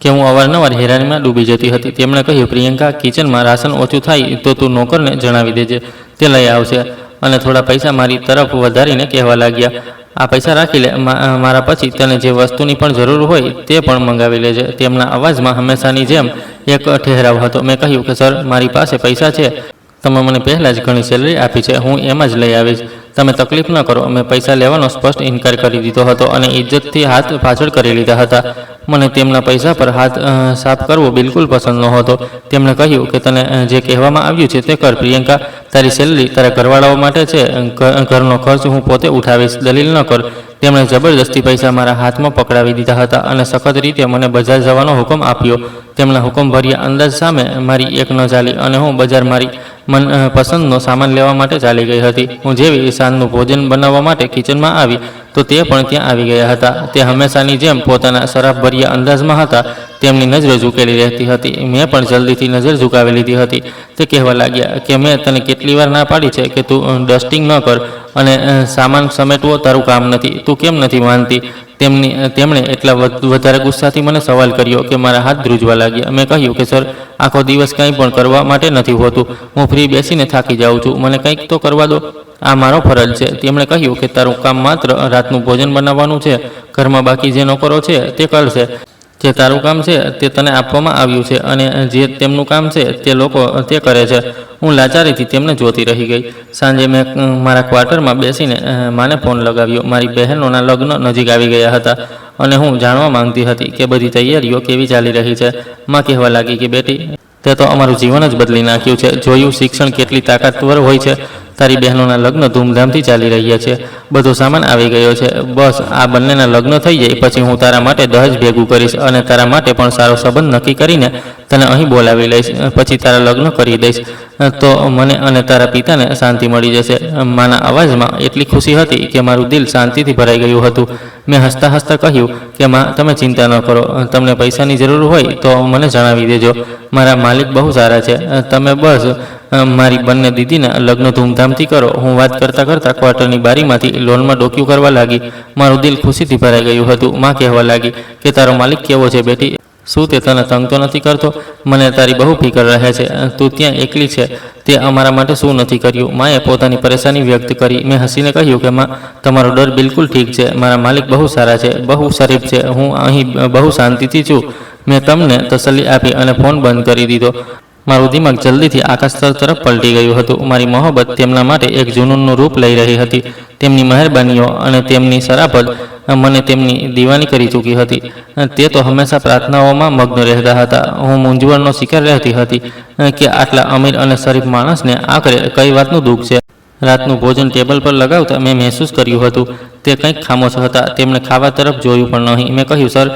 કે હું અવારનવાર હેરાનીમાં ડૂબી જતી હતી. તેમણે કહ્યું, પ્રિયંકા, કિચનમાં રાશન ઓછું થાય તો તું નોકરને જણાવી દેજે, તે લઈ આવશે. અને થોડા પૈસા મારી તરફ વધારીને કહેવા લાગ્યા, આ પૈસા રાખી લે, મારા પછી તને જે વસ્તુની પણ જરૂર હોય તે પણ મંગાવી લેજે. તેમના અવાજમાં હંમેશાની જેમ એક ઠહેરાવ હતો. મેં કહ્યું કે સર, મારી પાસે પૈસા છે, તમે મને પહેલાં જ ઘણી સેલરી આપી છે, હું એમ જ લઈ આવીશ, તમે તકલીફ ન કરો. મેં પૈસા લેવાનો સ્પષ્ટ ઇનકાર કરી દીધો હતો અને ઇજ્જતથી હાથ પાછળ કરી લીધા હતા. મને તેમના પૈસા પર હાથ સાફ કરવો બિલકુલ પસંદ નહોતો. તેમણે કહ્યું કે તને જે કહેવામાં આવ્યું છે તે કર. પ્રિયંકા, તારી સેલરી તારા ઘરવાળાઓ માટે છે, ઘરનો ખર્ચ હું પોતે ઉઠાવીશ, દલીલ ન કર. તેમણે જબરદસ્તી પૈસા મારા હાથમાં પકડાવી દીધા હતા અને સખત રીતે મને બજાર જવાનો હુકમ આપ્યો. તેમના હુકમભર્યા અંદાજ સામે મારી એક ન ચાલી અને હું બજાર મારી પસંદનો સામાન લેવા માટે ચાલી ગઈ હતી. હું જેવી સાંજનું ભોજન બનાવવા માટે કિચનમાં આવી તો તે પણ ત્યાં આવી ગયા હતા. તે હંમેશાની જેમ પોતાના શરાબભર્યા અંદાજમાં હતા. તેમની નજરો ઝૂકેલી રહેતી હતી. મેં પણ જલ્દીથી નજર ઝુકાવી લીધી હતી. તે કહેવા લાગ્યા કે મેં તને કેટલી વાર ના પાડી છે કે તું ડસ્ટિંગ ન કર અને સામાન સમેટવો તારું કામ નથી, તું કેમ નથી માનતી? તેમણે એટલા વધારે ગુસ્સાથી મને સવાલ કર્યો કે મારા હાથ ધ્રુજવા લાગ્યા. મેં કહ્યું કે સર, આખો દિવસ કંઈ પણ કરવા માટે નથી હોતું, હું ફ્રી બેસીને થાકી જાઉં છું, મને કંઈક તો કરવા દો, આ મારો ફરજ છે. તેમણે કહ્યું કે તારું કામ માત્ર રાતનું ભોજન બનાવવાનું છે, ઘરમાં બાકી જે નોકરો છે તે કરશે. જે તારું કામ છે તે તને આપવામાં આવ્યું છે અને જે તેમનું કામ છે તે લોકો તે કરે છે. હું લાચારીથી તેમને જોતી રહી ગઈ. સાંજે મેં મારા ક્વાર્ટરમાં બેસીને માને ફોન લગાવ્યો. મારી બહેનોના લગ્ન નજીક આવી ગયા હતા અને હું જાણવા માંગતી હતી કે બધી તૈયારીઓ કેવી ચાલી રહી છે. માં કહેવા લાગી કે બેટી, તે તો અમારું જીવન જ બદલી નાખ્યું છે. જોયું શિક્ષણ કેટલી તાકાતવર હોય છે. તારી બહેનોના લગ્ન ધૂમધામથી ચાલી રહ્યા છે, બધો સામાન આવી ગયો છે. બસ આ બંનેના લગ્ન થઈ જાય પછી હું તારા માટે દહેજ ભેગું કરીશ અને તારા માટે પણ સારો સંબંધ નક્કી કરીને તને અહીં બોલાવી લઈશ, પછી તારા લગ્ન કરી દઈશ તો મને અને તારા પિતાને શાંતિ મળી જશે. માના અવાજમાં એટલી ખુશી હતી કે મારું દિલ શાંતિથી ભરાઈ ગયું હતું. મેં હસતા હસતા કહ્યું કે માં, તમે ચિંતા ન કરો, તમને પૈસાની જરૂર હોય તો મને જણાવી દેજો, મારા માલિક બહુ સારા છે, તમે બસ મારી બંને દીદીના લગ્ન ધૂમધામથી કરો. હું વાત કરતાં કરતાં ક્વાર્ટરની બારીમાંથી લોનમાં ડોક્યું કરવા લાગી. મારું દિલ ખુશીથી ભરાઈ ગયું હતું. માં કહેવા લાગી કે તારો માલિક કેવો છે બેટી? શું તે તને તંગ તો નથી કરતો? મને તારી બહુ ફિકર રહે છે, તું ત્યાં એકલી છે, તે અમારા માટે શું નથી કર્યું? માએ પોતાની પરેશાની વ્યક્ત કરી. મેં હસીને કહ્યું કે માં, તમારો ડર બિલકુલ ઠીક છે, મારા માલિક બહુ સારા છે, બહુ શરીફ છે, હું અહીં બહુ શાંતિથી છું. મેં તમને તસલ્લી આપી અને ફોન બંધ કરી દીધો. મારું દિમાગ જલ્દીથી આકાશ તરફ પલટી ગયું હતું. મારી મોહબ્બત તેમના માટે એક જુનૂનનું રૂપ લઈ રહી હતી. તેમની મહેરબાનીઓ અને તેમની શરાફત મને તેમની દીવાની કરી ચૂકી હતી. તે તો હંમેશા પ્રાર્થનાઓમાં મગ્ન રહેતા હતા. હું મૂંઝવણનો શિકાર રહેતી હતી કે આટલા અમીર અને શરીફ માણસને આખરે કઈ વાતનું દુઃખ છે. રાતનું ભોજન ટેબલ પર લગાવતા મેં મહેસૂસ કર્યું હતું તે કંઈક ખામોશ હતા. તેમણે ખાવા તરફ જોયું પણ નહીં. મેં કહ્યું, સર,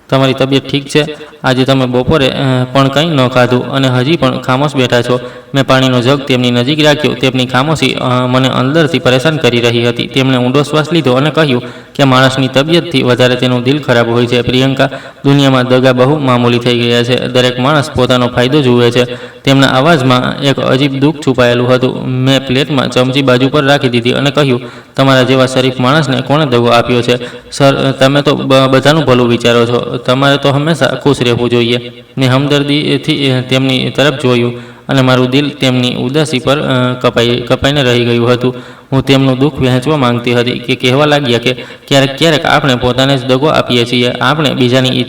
તમારી તબિયત ઠીક છે? આજે તમે બપોરે પણ કંઈ ન ખાધું અને હજી પણ ખામોશ બેઠા છો. મેં પાણીનો જગ તેમની નજીક રાખ્યો. તેમની ખામોશી મને અંદરથી પરેશાન કરી રહી હતી. તેમણે ઊંડો શ્વાસ લીધો અને કહ્યું કે માણસની તબિયતથી વધારે તેનું દિલ ખરાબ હોય છે. પ્રિયંકા, દુનિયામાં દગા બહુ મામૂલી થઈ ગયા છે. દરેક માણસ પોતાનો ફાયદો જુએ છે. તેમના અવાજમાં એક અજીબ દુઃખ છુપાયેલું હતું. મેં પ્લેટમાં ચમચી બાજુ પર રાખી દીધી અને કહ્યું, તમારા જેવા શરીફ માણસને કોણે દગો આપ્યો છે? સર, તમે તો બધાનું ભલું વિચારો છો, તમારે તો હંમેશા ખુશ રહેવું જોઈએ. મેં હમદર્દીથી તેમની તરફ જોયું અને મારું દિલ તેમની ઉદાસી પર કપાઈને રહી ગયું હતું. હું તેમનું દુઃખ વહેંચવા માંગતી હતી કે કહેવા લાગ્યા કે ક્યારેક આપણે પોતાને જ દગો આપીએ છીએ. આપણે બીજાની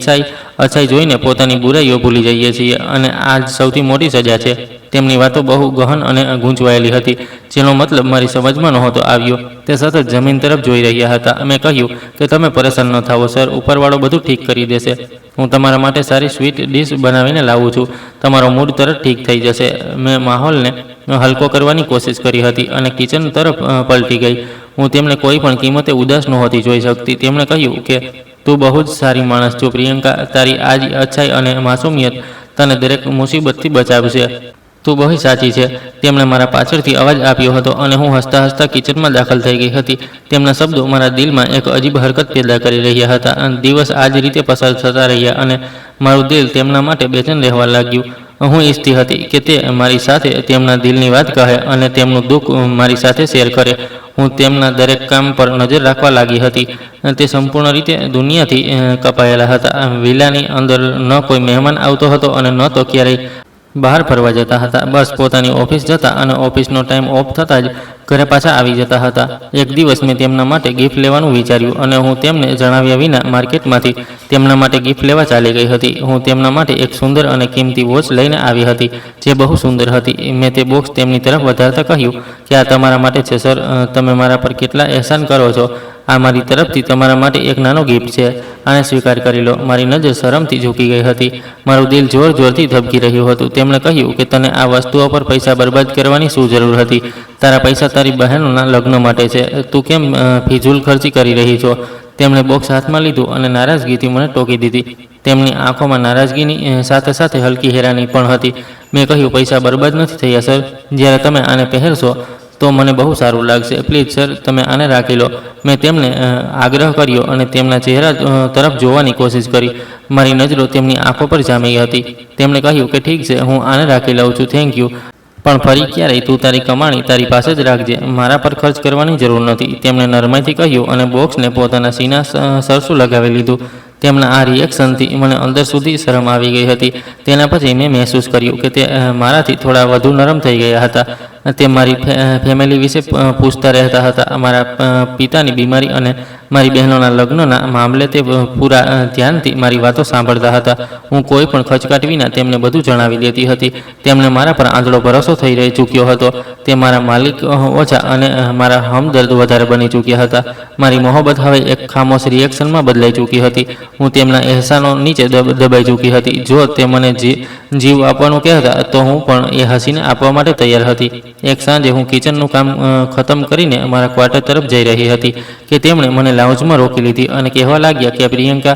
અચ્છાઈ જોઈને પોતાની બુરાઈઓ ભૂલી જઈએ છીએ અને આ જ સૌથી મોટી સજા છે. તેમની વાતો બહુ ગહન અને ગૂંચવાયેલી હતી, જેનો મતલબ મારી સમજમાં નહોતો આવ્યો. તે સતત જમીન તરફ જોઈ રહ્યા હતા. મેં કહ્યું કે તમે પરેશાન ન થાઓ સર, ઉપરવાળો બધું ઠીક કરી દેશે. હું તમારા માટે સારી સ્વીટ ડીશ બનાવીને લાવું છું, તમારો મૂડ તરત ઠીક થઈ જશે. મેં માહોલને હલકો કરવાની કોશિશ કરી હતી અને કિચન તરફ પલટી ગઈ. હું તેમને કોઈ પણ કિંમતે ઉદાસ નહોતી જોઈ શકતી. તેમણે કહ્યું કે તું બહુ જ સારી માણસ છો પ્રિયંકા, તારી આ જ અચ્છાઈ અને માસૂમિયત તને દરેક મુસીબતથી બચાવશે, તું બહુ સાચી છે. તેમણે મારા પાછળથી અવાજ આપ્યો હતો અને હું હસતા હસતા કિચનમાં દાખલ થઈ ગઈ હતી. તેમના શબ્દો મારા દિલમાં એક અજીબ હરકત પેદા કરી રહ્યા હતા. દિવસ આ જ રીતે પસાર થતા રહ્યા અને મારું દિલ તેમના માટે બેચેન રહેવા લાગ્યું. હું ઈચ્છતી હતી કે તે મારી સાથે તેમના દિલની વાત કહે અને તેમનું દુઃખ મારી સાથે શેર કરે. હું તેમના દરેક કામ પર નજર રાખવા લાગી હતી. તે સંપૂર્ણ રીતે દુનિયાથી કપાયેલા હતા. વિલાની અંદર ન કોઈ મહેમાન આવતો હતો અને ન તો ક્યારેય બહાર ફરવા જતા હતા. બસ પોતાની ઓફિસ જતા અને ઓફિસનો ટાઈમ ઓફ થતાં જ ઘરે પાછા આવી જતા હતા. એક દિવસ મેં તેમના માટે ગિફ્ટ લેવાનું વિચાર્યું અને હું તેમને જણાવ્યા વિના માર્કેટમાંથી તેમના માટે ગિફ્ટ લેવા ચાલી ગઈ હતી. હું તેમના માટે એક સુંદર અને કિંમતી વોચ લઈને આવી હતી, જે બહુ સુંદર હતી. મેં તે બોક્સ તેમની તરફ વધારતા કહ્યું કે આ તમારા માટે છે સર, તમે મારા પર કેટલા અહેસાન કરો છો. આ મારી તરફથી તમારા માટે એક નાનો ગિફ્ટ છે, આને સ્વીકાર કરી લો. મારી નજર શરમથી ઝૂકી ગઈ હતી. મારું દિલ જોર જોરથી ધબકી રહ્યું હતું. તેમણે કહ્યું કે તને આ વસ્તુઓ પર પૈસા બરબાદ કરવાની શું જરૂર હતી? તારા પૈસા તારી બહેનોના લગ્ન માટે છે. તું કેમ ફિઝૂલ ખર્ચી કરી રહી છો? તેમણે બોક્સ હાથમાં લીધું અને નારાજગીથી મને ટોકી દીધી. તેમની આંખોમાં નારાજગીની સાથે સાથે હલકી હેરાની પણ હતી. મેં કહ્યું, પૈસા બરબાદ નથી થયા સર. જ્યારે તમે આને પહેરશો તો મને બહુ સારું લાગશે. પ્લીઝ સર, તમે આને રાખી લો. મેં તેમને આગ્રહ કર્યો અને તેમના ચહેરા તરફ જોવાની કોશિશ કરી. મારી નજરો તેમની આંખો પર જામી હતી. તેમણે કહ્યું કે ઠીક છે, હું આને રાખી લઉં છું, થેન્ક યુ. પણ ફરી ક્યારેય તું તારી કમાણી તારી પાસે જ રાખજે, મારા પર ખર્ચ કરવાની જરૂર નથી. તેમણે નરમાઈથી કહ્યું અને બોક્સને પોતાના સીના સરસું લગાવી લીધું. તેમના આ રિએક્શનથી મને અંદર સુધી શરમ આવી ગઈ હતી. તેના પછી મેં મહેસૂસ કર્યું કે તે મારાથી થોડા વધુ નરમ થઈ ગયા હતા. તે મારી ફેમિલી વિશે પૂછતા રહેતા હતા. મારા પિતાની બીમારી અને મારી બહેનોના લગ્નના મામલે તે પૂરા ધ્યાનથી મારી વાતો સાંભળતા હતા. હું કોઈ પણ ખચકાટ વિના તેમને બધું જણાવી દેતી હતી. તેમને મારા પર આંધળો ભરોસો થઈ રહી ચૂક્યો હતો. તે મારા માલિક ઓછા અને મારા હમદર્દ વધારે બની ચૂક્યા હતા. મારી મોહબ્બત હવે એક ખામોશ રિએક્શનમાં બદલાઈ ચૂકી હતી. હું તેમના અહેસાનો નીચે દબાઈ ચૂકી હતી. જો તે મને જીવ આપવાનું કહેતા તો હું પણ એ હસીને આપવા માટે તૈયાર હતી. એક સાંજે હું કિચનનું કામ ખતમ કરીને મારા ક્વાર્ટર તરફ જઈ રહી હતી કે તેમણે મને લાઉન્જમાં રોકી લીધી અને કહેવા લાગ્યા કે પ્રિયંકા,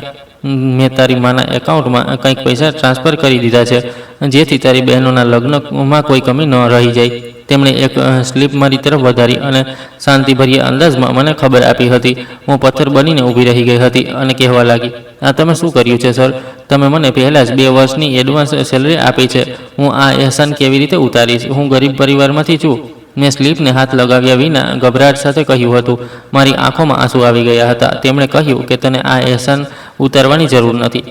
મેં તારી માના એકાઉન્ટમાં કંઈક પૈસા ટ્રાન્સફર કરી દીધા છે, જેથી તારી બહેનોના લગ્નમાં કોઈ કમી ન રહી જાય. તેમણે એક સ્લીપ મારી તરફ વધારી અને શાંતિભર્યા અંદાજમાં મને ખબર આપી હતી. હું પથ્થર બનીને ઊભી રહી ગઈ હતી અને કહેવા લાગી, આ તમે શું કર્યું છે સર? તમે મને પહેલાં જ 2 વર્ષની એડવાન્સ સેલરી આપી છે. હું આ અહેસાન કેવી રીતે ઉતારીશ? હું ગરીબ પરિવારમાંથી છું. મેં સ્લીપને હાથ લગાવ્યા વિના ગભરાટ સાથે કહ્યું હતું. મારી આંખોમાં આંસુ આવી ગયા હતા. તેમણે કહ્યું કે તને આ અહેસાન ઉતારવાની જરૂર નથી.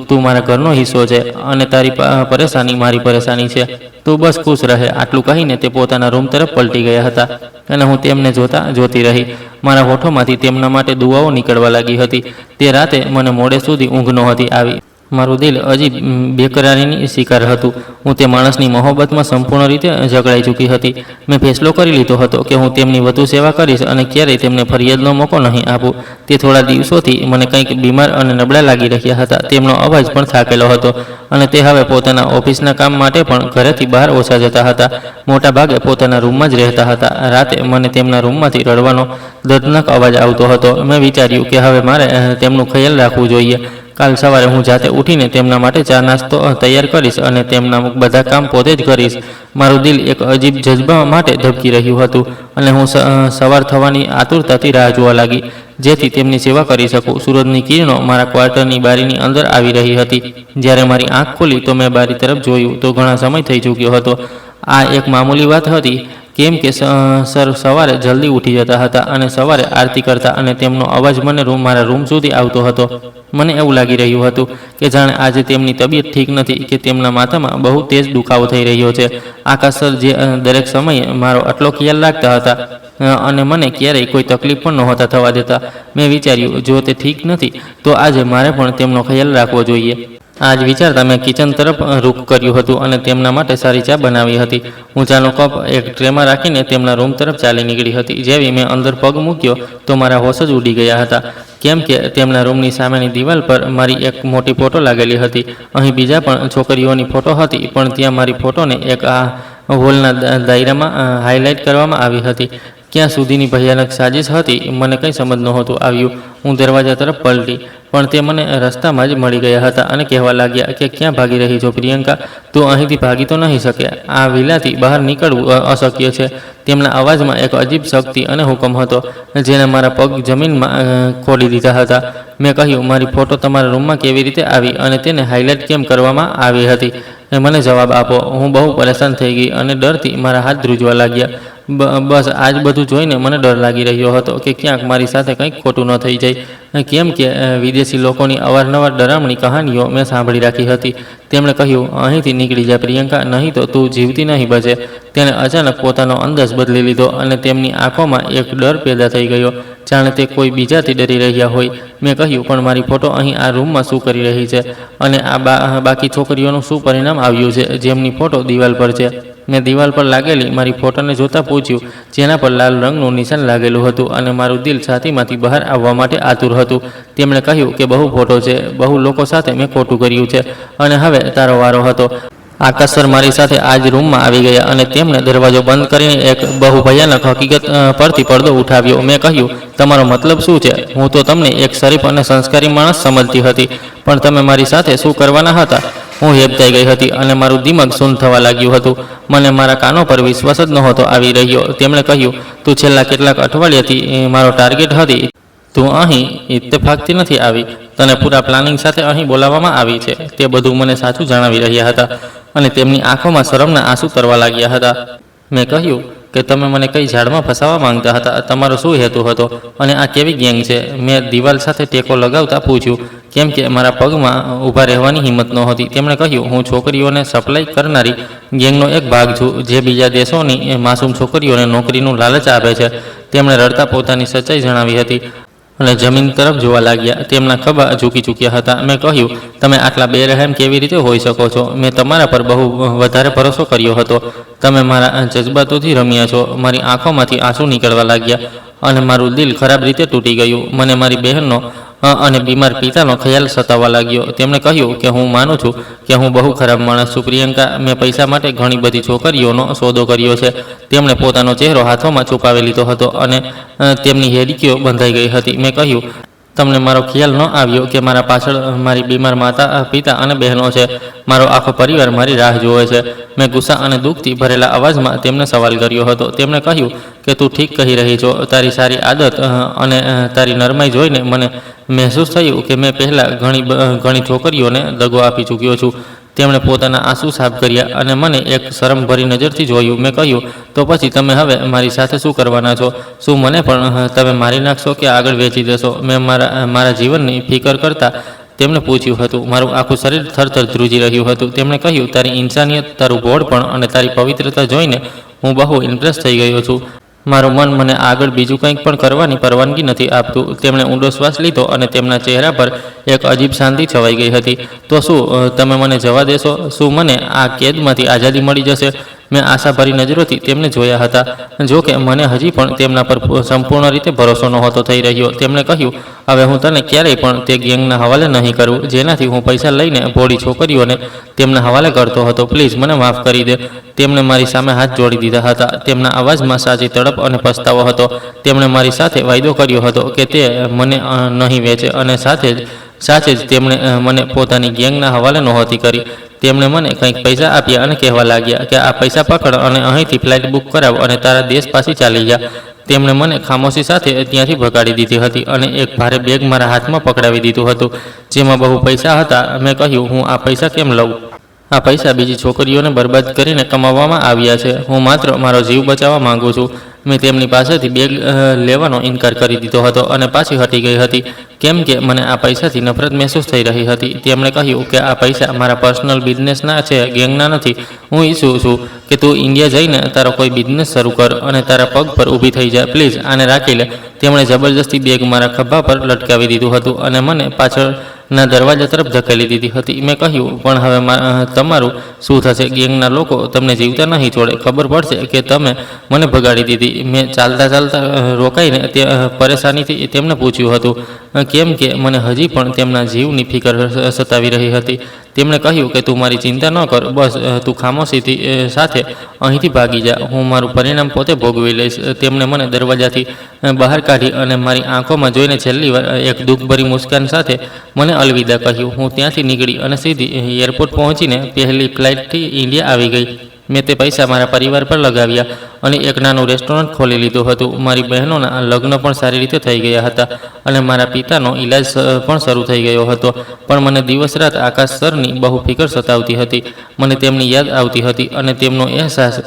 તું મારા ઘરનો હિસ્સો છે અને તારી પરેશાની મારી પરેશાની છે. તું બસ ખુશ રહે. આટલું કહીને તે પોતાના રૂમ તરફ પલટી ગયા હતા અને હું તેમને જોતી રહી. મારા હોઠોમાંથી તેમના માટે દુઆઓ નીકળવા લાગી હતી. તે રાતે મને મોડે સુધી ઊંઘ નહોતી આવી. મારું દિલ અજીબ બેકરારીની શિકાર હતું. હું તે માણસની મોહબ્બતમાં સંપૂર્ણ રીતે જકડાઈ ચૂકી હતી. મેં ફેસલો કરી લીધો હતો કે હું તેમની વધુ સેવા કરીશ અને ક્યારેય તેમને ફરિયાદનો મોકો નહીં આપું. તે થોડા દિવસોથી મને કંઈક બીમાર અને નબળા લાગી રહ્યા હતા. તેમનો અવાજ પણ થાકેલો હતો અને તે હવે પોતાના ઓફિસના કામ માટે પણ ઘરેથી બહાર ઓછા જતા હતા. મોટા ભાગે પોતાના રૂમમાં જ રહેતા હતા. રાતે મને તેમના રૂમમાંથી રડવાનો દર્દનાક અવાજ આવતો હતો. મેં વિચાર્યું કે હવે મારે તેમનું ખ્યાલ રાખવું જોઈએ. કાલ સવારે હું જાતે ઉઠીને તેમના માટે ચા નાસ્તો તૈયાર કરીશ અને તેમના બધા કામ પોતે જ કરીશ. મારું દિલ એક અજીબ જજ્બા માટે ધબકી રહ્યું હતું અને હું સવાર થવાની આતુરતાથી રાહ જોવા લાગી, જેથી તેમની સેવા કરી શકું. સૂરજની કિરણો મારા ક્વાર્ટરની બારીની અંદર આવી રહી હતી. જ્યારે મારી આંખ ખુલી તો મેં બારી તરફ જોયું તો ઘણા સમય થઈ ચૂક્યો હતો. આ એક મામૂલી વાત હતી, કેમ કે સર સવારે જલ્દી ઉઠી જતા હતા અને સવારે આરતી કરતા અને તેમનો અવાજ મને મારા રૂમ સુધી આવતો હતો. મને એવું લાગી રહ્યું હતું કે જાણે આજે તેમની તબિયત ઠીક નથી કે તેમના માથામાં બહુ તેજ દુખાવો થઈ રહ્યો છે. આકાશ સર જે દરેક સમયે મારો આટલો ખ્યાલ રાખતા હતા અને મને ક્યારેય કોઈ તકલીફ પણ નહોતા થવા દેતા. મેં વિચાર્યું, જો તે ઠીક નથી તો આજે મારે પણ તેમનો ખ્યાલ રાખવો જોઈએ. આ જ વિચારતા મેં કિચન તરફ રૂખ કર્યું હતું અને તેમના માટે સારી ચા બનાવી હતી. હું ચાનો કપ એક ટ્રેમાં રાખીને તેમના રૂમ તરફ ચાલી નીકળી હતી. જેવી મેં અંદર પગ મૂક્યો તો મારા હોશ જ ઉડી ગયા હતા, કેમ કે તેમના રૂમની સામેની દિવાલ પર મારી એક મોટી ફોટો લાગેલી હતી. અહીં બીજા પણ છોકરીઓની ફોટો હતી, પણ ત્યાં મારી ફોટોને એક આ હોલના દાયરામાં હાઇલાઇટ કરવામાં આવી હતી. ક્યાં સુધીની ભયાનક સાજિશ હતી મને કંઈ સમજ નહોતું આવ્યું. હું દરવાજા તરફ પલટી, પણ તે મને રસ્તામાં જ મળી ગયા હતા અને કહેવા લાગ્યા કે ક્યાં ભાગી રહી છો પ્રિયંકા? તું અહીંથી ભાગી તો નહીં શકે. આ વિલાથી બહાર નીકળવું અશક્ય છે. તેમના અવાજમાં એક અજીબ શક્તિ અને હુકમ હતો, જેને મારા પગ જમીનમાં ખોડી દીધા હતા. મેં કહ્યું, મારી ફોટો તમારા રૂમમાં કેવી રીતે આવી અને તેને હાઇલાઇટ કેમ કરવામાં આવી હતી? મને જવાબ આપો. હું બહુ પરેશાન થઈ ગઈ અને ડરથી મારા હાથ ધ્રુજવા લાગ્યા. બસ આ જ બધું જોઈને મને ડર લાગી રહ્યો હતો કે ક્યાંક મારી સાથે કંઈક ખોટું ન થઈ જાય, કેમ કે વિદેશી લોકોની અવારનવાર ડરામણી કહાનીઓ મેં સાંભળી રાખી હતી. તેમણે કહ્યું, અહીંથી નીકળી જા પ્રિયંકા, નહીં તો તું જીવતી નહીં બચે. તેણે અચાનક પોતાનો અંદાજ બદલી લીધો અને તેમની આંખોમાં એક ડર પેદા થઈ ગયો, જાણે તે કોઈ બીજાથી ડરી રહ્યા હોય. મેં કહ્યું, પણ મારી ફોટો અહીં આ રૂમમાં શું કરી રહી છે? અને આ બાકી છોકરીઓનું શું પરિણામ આવ્યું છે જેમની ફોટો દિવાલ પર છે? મેં દિવાલ પર લાગેલી મારી ફોટોને જોતાં પૂછ્યું, જેના પર લાલ રંગનું નિશાન લાગેલું હતું, અને મારું દિલ છાતીમાંથી બહાર આવવા માટે આતુર હતું. તેમણે કહ્યું કે બહુ ફોટો છે, બહુ લોકો સાથે મેં ખોટું કર્યું છે, અને હવે તારો વારો હતો. આકાશ સર મારી સાથે આ જ રૂમમાં આવી ગયા અને તેમણે દરવાજો બંધ કરીને એક બહુ ભયાનક હકીકત પરથી પડદો ઉઠાવ્યો. મેં કહ્યું, તમારો મતલબ શું છે? હું તો તમને એક શરીફ અને સંસ્કારી માણસ સમજતી હતી, પણ તમે મારી સાથે શું કરવાના હતા? હું હેબતાઈ ગઈ હતી અને મારું દિમાગ શૂન્ય થવા લાગ્યું હતું. મને મારા કાનો પર વિશ્વાસ જ નહોતો આવી રહ્યો. તેમણે કહ્યું, તું છેલ્લા કેટલાક અઠવાડિયાથી મારો ટાર્ગેટ હતી. તું અહીં ઇત્તેફાકથી નથી આવી, તને પૂરા પ્લાનિંગ સાથે અહીં બોલાવવામાં આવી છે. તે બધું મને સાચું જણાવી રહ્યા હતા અને તેમની આંખોમાં શરમના આંસુ તરવા લાગ્યા હતા. મેં કહ્યું કે તમે મને કઈ ઝાડમાં ફસાવવા માંગતા હતા? તમારો શું હેતુ હતો? અને આ કેવી ગેંગ છે? મેં દિવાલ સાથે ટેકો લગાવતા પૂછ્યું, કેમ કે મારા પગમાં ઊભા રહેવાની હિંમત નહોતી. તેમણે કહ્યું, હું છોકરીઓને સપ્લાય કરનારી ગેંગનો એક ભાગ છું, જે બીજા દેશોની માસૂમ છોકરીઓને નોકરીનું લાલચ આપે છે. તેમણે રડતા પોતાની સચ્ચાઈ જણાવી હતી અને જમીન તરફ જોવા લાગ્યા. તેમના ખભા ઝૂકી ચૂક્યા હતા. મેં કહ્યું, તમે આટલા બેરહેમ કેવી રીતે હોઈ શકો છો? મેં તમારા પર બહુ વધારે ભરોસો કર્યો હતો. તમે મારા જજ્બાતોથી રમ્યા છો. મારી આંખોમાંથી આંસુ નીકળવા લાગ્યા અને મારું દિલ ખરાબ રીતે તૂટી ગયું. મને મારી બહેનનો અને બીમાર પિતાનો ખ્યાલ સતાવવા લાગ્યો. તેમણે કહ્યું કે હું માનું છું કે હું બહુ ખરાબ માણસ છું પ્રિયંકા. મેં પૈસા માટે ઘણી બધી છોકરીઓનો સોદો કર્યો છે. તેમણે પોતાનો ચહેરો હાથોમાં છુપાવી લીધો હતો અને તેમની હેડકીઓ બંધાઈ ગઈ હતી. મેં કહ્યું, તમને મારો ખ્યાલ ન આવ્યો કે મારા પાછળ મારી બીમાર માતા, પિતા અને બહેનો છે. મારો આખો પરિવાર મારી રાહ જુએ છે. મેં ગુસ્સા અને દુઃખથી ભરેલા અવાજમાં તેમને સવાલ કર્યો હતો. તેમણે કહ્યું કે તું ઠીક કહી રહી છો. તારી સારી આદત અને તારી નરમાઈ જોઈને મને મહેસૂસ થયું કે મેં પહેલાં ઘણી છોકરીઓને દગો આપી ચૂક્યો છું. તેમણે પોતાના આંસુ સાફ કર્યા અને મને એક શરમભરી નજરથી જોયું. મેં કહ્યું, તો પછી તમે હવે મારી સાથે શું કરવાના છો? શું મને પણ તમે મારી નાખશો કે આગળ વેચી દેશો? મેં મારા જીવનની ફિકર કરતાં તેમણે પૂછ્યું હતું. મારું આખું શરીર થરથર ધ્રુજી રહ્યું હતું. તેમણે કહ્યું, તારી ઇન્સાનિયત, તારું ભોળપણ અને તારી પવિત્રતા જોઈને હું બહુ ઇમ્પ્રેસ થઈ ગયો છું. મારું મન મને આગળ બીજું કંઈક પણ કરવાની પરવાનગી નથી આપતું. તેમણે ઊંડો શ્વાસ લીધો અને તેમના ચહેરા પર એક અજીબ શાંતિ છવાઈ ગઈ હતી. તો શું તમે મને જવા દેશો? શું મને આ કેદમાંથી આઝાદી મળી જશે? મેં આશાભરી નજરોથી તેમને જોયા હતા. જો કે મને હજી પણ તેમના પર સંપૂર્ણ રીતે ભરોસો નહોતો થઈ રહ્યો. તેમણે કહ્યું, હવે હું તને ક્યારેય પણ તે ગેંગના હવાલે નહીં કરું, જેનાથી હું પૈસા લઈને ભોળી છોકરીઓને તેમના હવાલે કરતો હતો. પ્લીઝ મને માફ કરી દે. તેમણે મારી સામે હાથ જોડી દીધા હતા. તેમના અવાજમાં સાચી તડપ અને પસ્તાવો હતો. તેમણે મારી સાથે વાયદો કર્યો હતો કે તે મને નહીં વેચે અને સાચે જ તેમણે મને પોતાની ગેંગના હવાલે નહોતી કરી. તેમણે મને કંઈક પૈસા આપ્યા અને કહેવા લાગ્યા કે આ પૈસા પકડ અને અહીંથી ફ્લાઇટ બુક કરાવ અને તારા દેશ પાછી ચાલી જા. તેમણે મને ખામોશી સાથે ત્યાંથી ભગાડી દીધી હતી અને એક ભારે બેગ મારા હાથમાં પકડાવી દીધું હતું, જેમાં બહુ પૈસા હતા. મેં કહ્યું, હું આ પૈસા કેમ લઉં? આ પૈસા બીજી છોકરીઓને બરબાદ કરીને કમાવવામાં આવ્યા છે. હું માત્ર મારો જીવ બચાવવા માંગુ છું. મેં તેમની પાસેથી બેગ લેવાનો ઇનકાર કરી દીધો હતો અને પાછી હટી ગઈ હતી, કેમ કે મને આ પૈસાથી નફરત મહેસૂસ થઈ રહી હતી. તેમણે કહ્યું કે આ પૈસા મારા પર્સનલ બિઝનેસના છે, ગેંગના નથી. હું ઈચ્છું છું કે તું ઇન્ડિયા જઈને તારો કોઈ બિઝનેસ શરૂ કર અને તારા પગ પર ઊભી થઈ જાય. પ્લીઝ આને રાખી લે. તેમણે જબરજસ્તી બેગ મારા ખભા પર લટકાવી દીધું હતું અને મને પાછળના દરવાજા તરફ ધકેલી દીધી હતી. મેં કહ્યું, પણ હવે તમારું શું થશે? ગેંગના લોકો તમને જીવતા નહીં છોડે. ખબર પડશે કે તમે મને ભગાડી દીધી. મેં ચાલતા રોકાઈને પરેશાનીથી તેમને પૂછ્યું હતું, કેમ કે મને હજી પણ તેમના જીવની ફિકર સતાવી રહી હતી. તેમણે કહ્યું કે તું મારી ચિંતા ન કર, બસ તું ખામોશીથી સાથે અહીંથી ભાગી જા. હું મારું પરિણામ પોતે ભોગવી લઈશ. તેમણે મને દરવાજાથી બહાર કાઢી અને મારી આંખોમાં જોઈને છેલ્લી વાર એક દુઃખભરી મુસ્કાન સાથે મને અલવિદા કહ્યું. હું ત્યાંથી નીકળી અને સીધી એરપોર્ટ પહોંચીને પહેલી ફ્લાઇટથી ઇન્ડિયા આવી ગઈ. મેં તે પૈસા મારા પરિવાર પર લગાવ્યા અને એક નાનું રેસ્ટોરન્ટ ખોલી લીધું હતું. મારી બહેનોના લગ્ન પણ સારી રીતે થઈ ગયા હતા અને મારા પિતાનો ઈલાજ પણ શરૂ થઈ ગયો હતો. પણ મને દિવસ રાત આકાશ સરની બહુ ફિકર સતાવતી હતી. મને તેમની યાદ આવતી હતી અને તેમનો અહેસાસ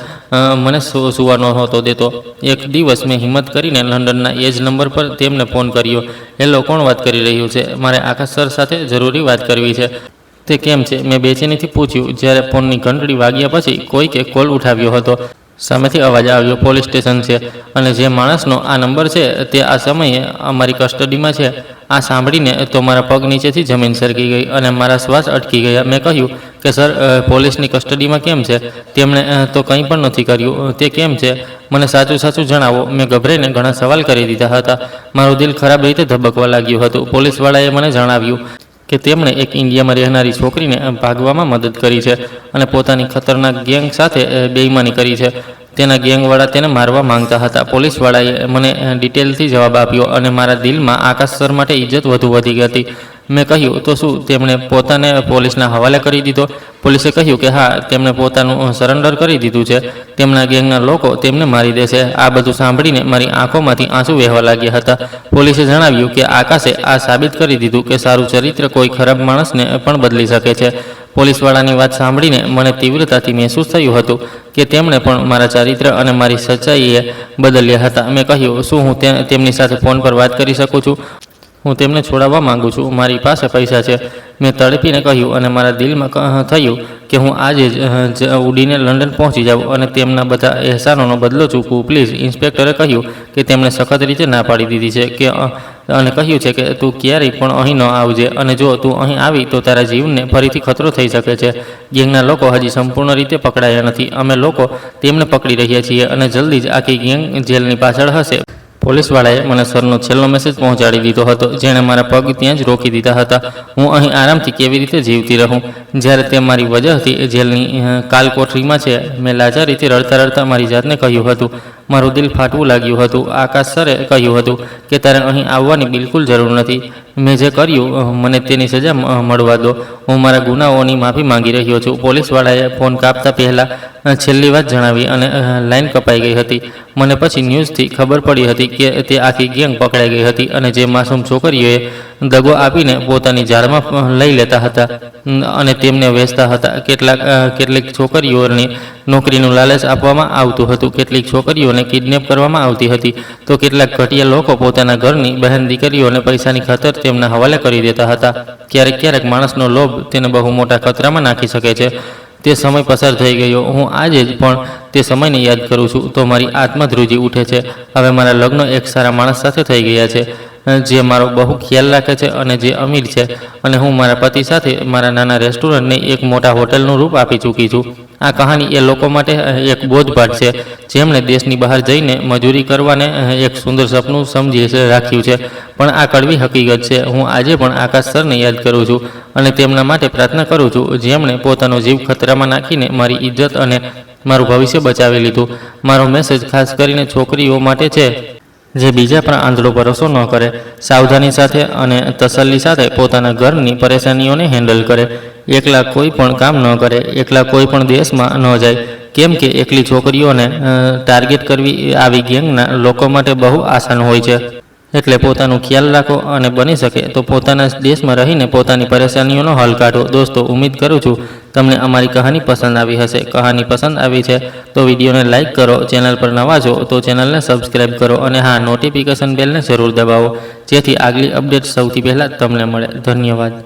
મને સૂવા નહોતો દેતો. એક દિવસ મેં હિંમત કરીને લંડનના એ જ નંબર પર તેમને ફોન કર્યો. હેલો, કોણ વાત કરી રહ્યું છે? મારે આકાશ સર સાથે જરૂરી વાત કરવી છે. તે કેમ છે? મેં બેચેનીથી પૂછ્યું. જ્યારે ફોનની ઘંટડી વાગ્યા પછી કોઈકે કોલ ઉઠાવ્યો હતો. સામેથી અવાજ આવ્યો, પોલીસ સ્ટેશન છે અને જે માણસનો આ નંબર છે તે આ સમયે અમારી કસ્ટડીમાં છે. આ સાંભળીને તો મારા પગ નીચેથી જમીન સરકી ગઈ અને મારા શ્વાસ અટકી ગયા. મેં કહ્યું કે સર, પોલીસની કસ્ટડીમાં કેમ છે? તેમણે તો કંઈ પણ નથી કર્યું. તે કેમ છે? મને સાચું સાચું જણાવો. મેં ગભરાઈને ઘણા સવાલ કરી દીધા હતા. મારું દિલ ખરાબ રીતે ધબકવા લાગ્યું હતું. પોલીસવાળાએ મને જણાવ્યું કે તેમણે એક ઇન્ડિયામાં રહેનારી છોકરીને ભાગવામાં મદદ કરી છે અને પોતાની ખતરનાક ગેંગ સાથે બેઈમાની કરી છે. તેના ગેંગવાળા તેને મારવા માંગતા હતા. પોલીસવાળાએ મને ડિટેલથી જવાબ આપ્યો અને મારા દિલમાં આકાશ સર માટે ઇજ્જત વધુ વધી ગઈ હતી. મેં કહ્યું, તો શું તેમણે પોતાને પોલીસના હવાલે કરી દીધો? પોલીસે કહ્યું કે હા, તેમણે પોતાનું સરેન્ડર કરી દીધું છે. તેમના ગેંગના લોકો તેમને મારી દેશે. આ બધું સાંભળીને મારી આંખોમાંથી આંસુ વહેવા લાગ્યા હતા. પોલીસે જણાવ્યું કે આકાશે આ સાબિત કરી દીધું કે સારું ચરિત્ર કોઈ ખરાબ માણસને પણ બદલી શકે છે. પોલીસવાળાની વાત સાંભળીને મને તીવ્રતાથી મહેસૂસ થયું હતું કે તેમણે પણ મારા ચારિત્ર અને મારી સચ્ચાઈએ બદલ્યા હતા. મેં કહ્યું, શું હું તેમની સાથે ફોન પર વાત કરી શકું છું? હું તેમને છોડાવવા માંગુ છું. મારી પાસે પૈસા છે. મેં તડપીને કહ્યું અને મારા દિલમાં થયું કે હું આજે જ ઉડીને લંડન પહોંચી જાઉં અને તેમના બધા અહેસાનોનો બદલો ચૂકવું. પ્લીઝ. ઇન્સ્પેક્ટરે કહ્યું કે તેમણે સખત રીતે ના પાડી દીધી છે અને કહ્યું છે કે તું ક્યારેય પણ અહીં ન આવજે અને જો તું અહીં આવી તો તારા જીવનને ફરીથી ખતરો થઈ શકે છે. ગેંગના લોકો હજી સંપૂર્ણ રીતે પકડાયા નથી. અમે લોકો તેમને પકડી રહ્યા છીએ અને જલ્દી જ આખી ગેંગ જેલની પાછળ હશે. પોલીસવાળાએ મને સરનો છેલ્લો મેસેજ પહોંચાડી દીધો હતો, જેણે મારા પગ ત્યાં જ રોકી દીધા હતા. હું અહીં આરામથી કેવી રીતે જીવતી રહું જ્યારે તે મારી વજહથી જેલની કાલકોઠરીમાં છે? મેં લાચારીથી રડતા રડતા મારી જાતને કહ્યું હતું. મારું દિલ ફાટવું લાગ્યું હતું. આકાશ સરે કહ્યું હતું કે તારે અહીં આવવાની બિલકુલ જરૂર નથી. મેં જે કર્યું મને તેની સજા મળવા દો. હું મારા ગુનાઓની માફી માંગી રહ્યો છું. પોલીસવાળાએ ફોન કાપતા પહેલાં છેલ્લી વાત જણાવી અને લાઈન કપાઈ ગઈ હતી. મને પછી ન્યૂઝથી ખબર પડી હતી કે તે આખી ગેંગ પકડાઈ ગઈ હતી અને જે માસૂમ છોકરીઓએ દગો આપીને પોતાની જાળમાં લઈ લેતા હતા અને તેમને વેચતા હતા. કેટલીક છોકરીઓને નોકરીનું લાલચ આપવામાં આવતું હતું. કેટલીક છોકરીઓને કિડનેપ કરવામાં આવતી હતી તો કેટલાક ઘટિયા લોકો પોતાના ઘરની બહેન દીકરીઓને પૈસાની ખાતર તેમના હવાલે કરી દેતા હતા. ક્યારેક માણસનો લોભ તેને બહુ મોટા ખતરામાં નાખી શકે છે. તે સમય પસાર થઈ ગયો. હું આજે જ પણ તે સમયને યાદ કરું છું તો મારી આત્મા ધ્રુજી ઉઠે છે. હવે મારા લગ્ન એક સારા માણસ સાથે થઈ ગયા છે જે મારો બહુ ખ્યાલ રાખે છે અને જે અમીર છે અને હું મારા પતિ સાથે મારા નાના રેસ્ટોરન્ટને એક મોટા હોટલનું રૂપ આપી ચૂકી છું. આ કહાની એ લોકો માટે એક બોધપાઠ છે જેમણે દેશની બહાર જઈને મજૂરી કરવાને એક સુંદર સપનું સમજી રાખ્યું છે. પણ આ કડવી હકીકત છે. હું આજે પણ આકાશ સરને યાદ કરું છું અને તેમના માટે પ્રાર્થના કરું છું જેમણે પોતાનો જીવ ખતરામાં નાખીને મારી ઇજ્જત અને મારું ભવિષ્ય બચાવી લીધું. મારો મેસેજ ખાસ કરીને છોકરીઓ માટે છે જે બીજા પર આંધળો ભરોસો ન કરે, સાવધાની સાથે અને તસલ્લી સાથે પોતાના ઘરની પરેશાનીઓને હેન્ડલ કરે. એકલા કોઈ પણ કામ ન કરે, એકલા કોઈ પણ દેશમાં ન જાય, કેમ કે એકલી છોકરીઓને ટાર્ગેટ કરવી આવી ગેંગના લોકો માટે બહુ આસાન હોય છે. એટલે પોતાનું ખ્યાલ રાખો અને બની શકે તો પોતાના દેશમાં રહીને પોતાની પરેશાનીઓનો હલ કાઢો. દોસ્તો, ઉમ્મીદ કરું છું તમને અમારી કહાની પસંદ આવી હશે. કહાની પસંદ આવી છે તો વિડીયોને લાઇક કરો, ચેનલ પર નવા છો તો ચેનલને સબસ્ક્રાઈબ કરો અને હા, નોટિફિકેશન બેલને જરૂર દબાવો જેથી આગલી અપડેટ સૌથી પહેલાં તમને મળે. ધન્યવાદ.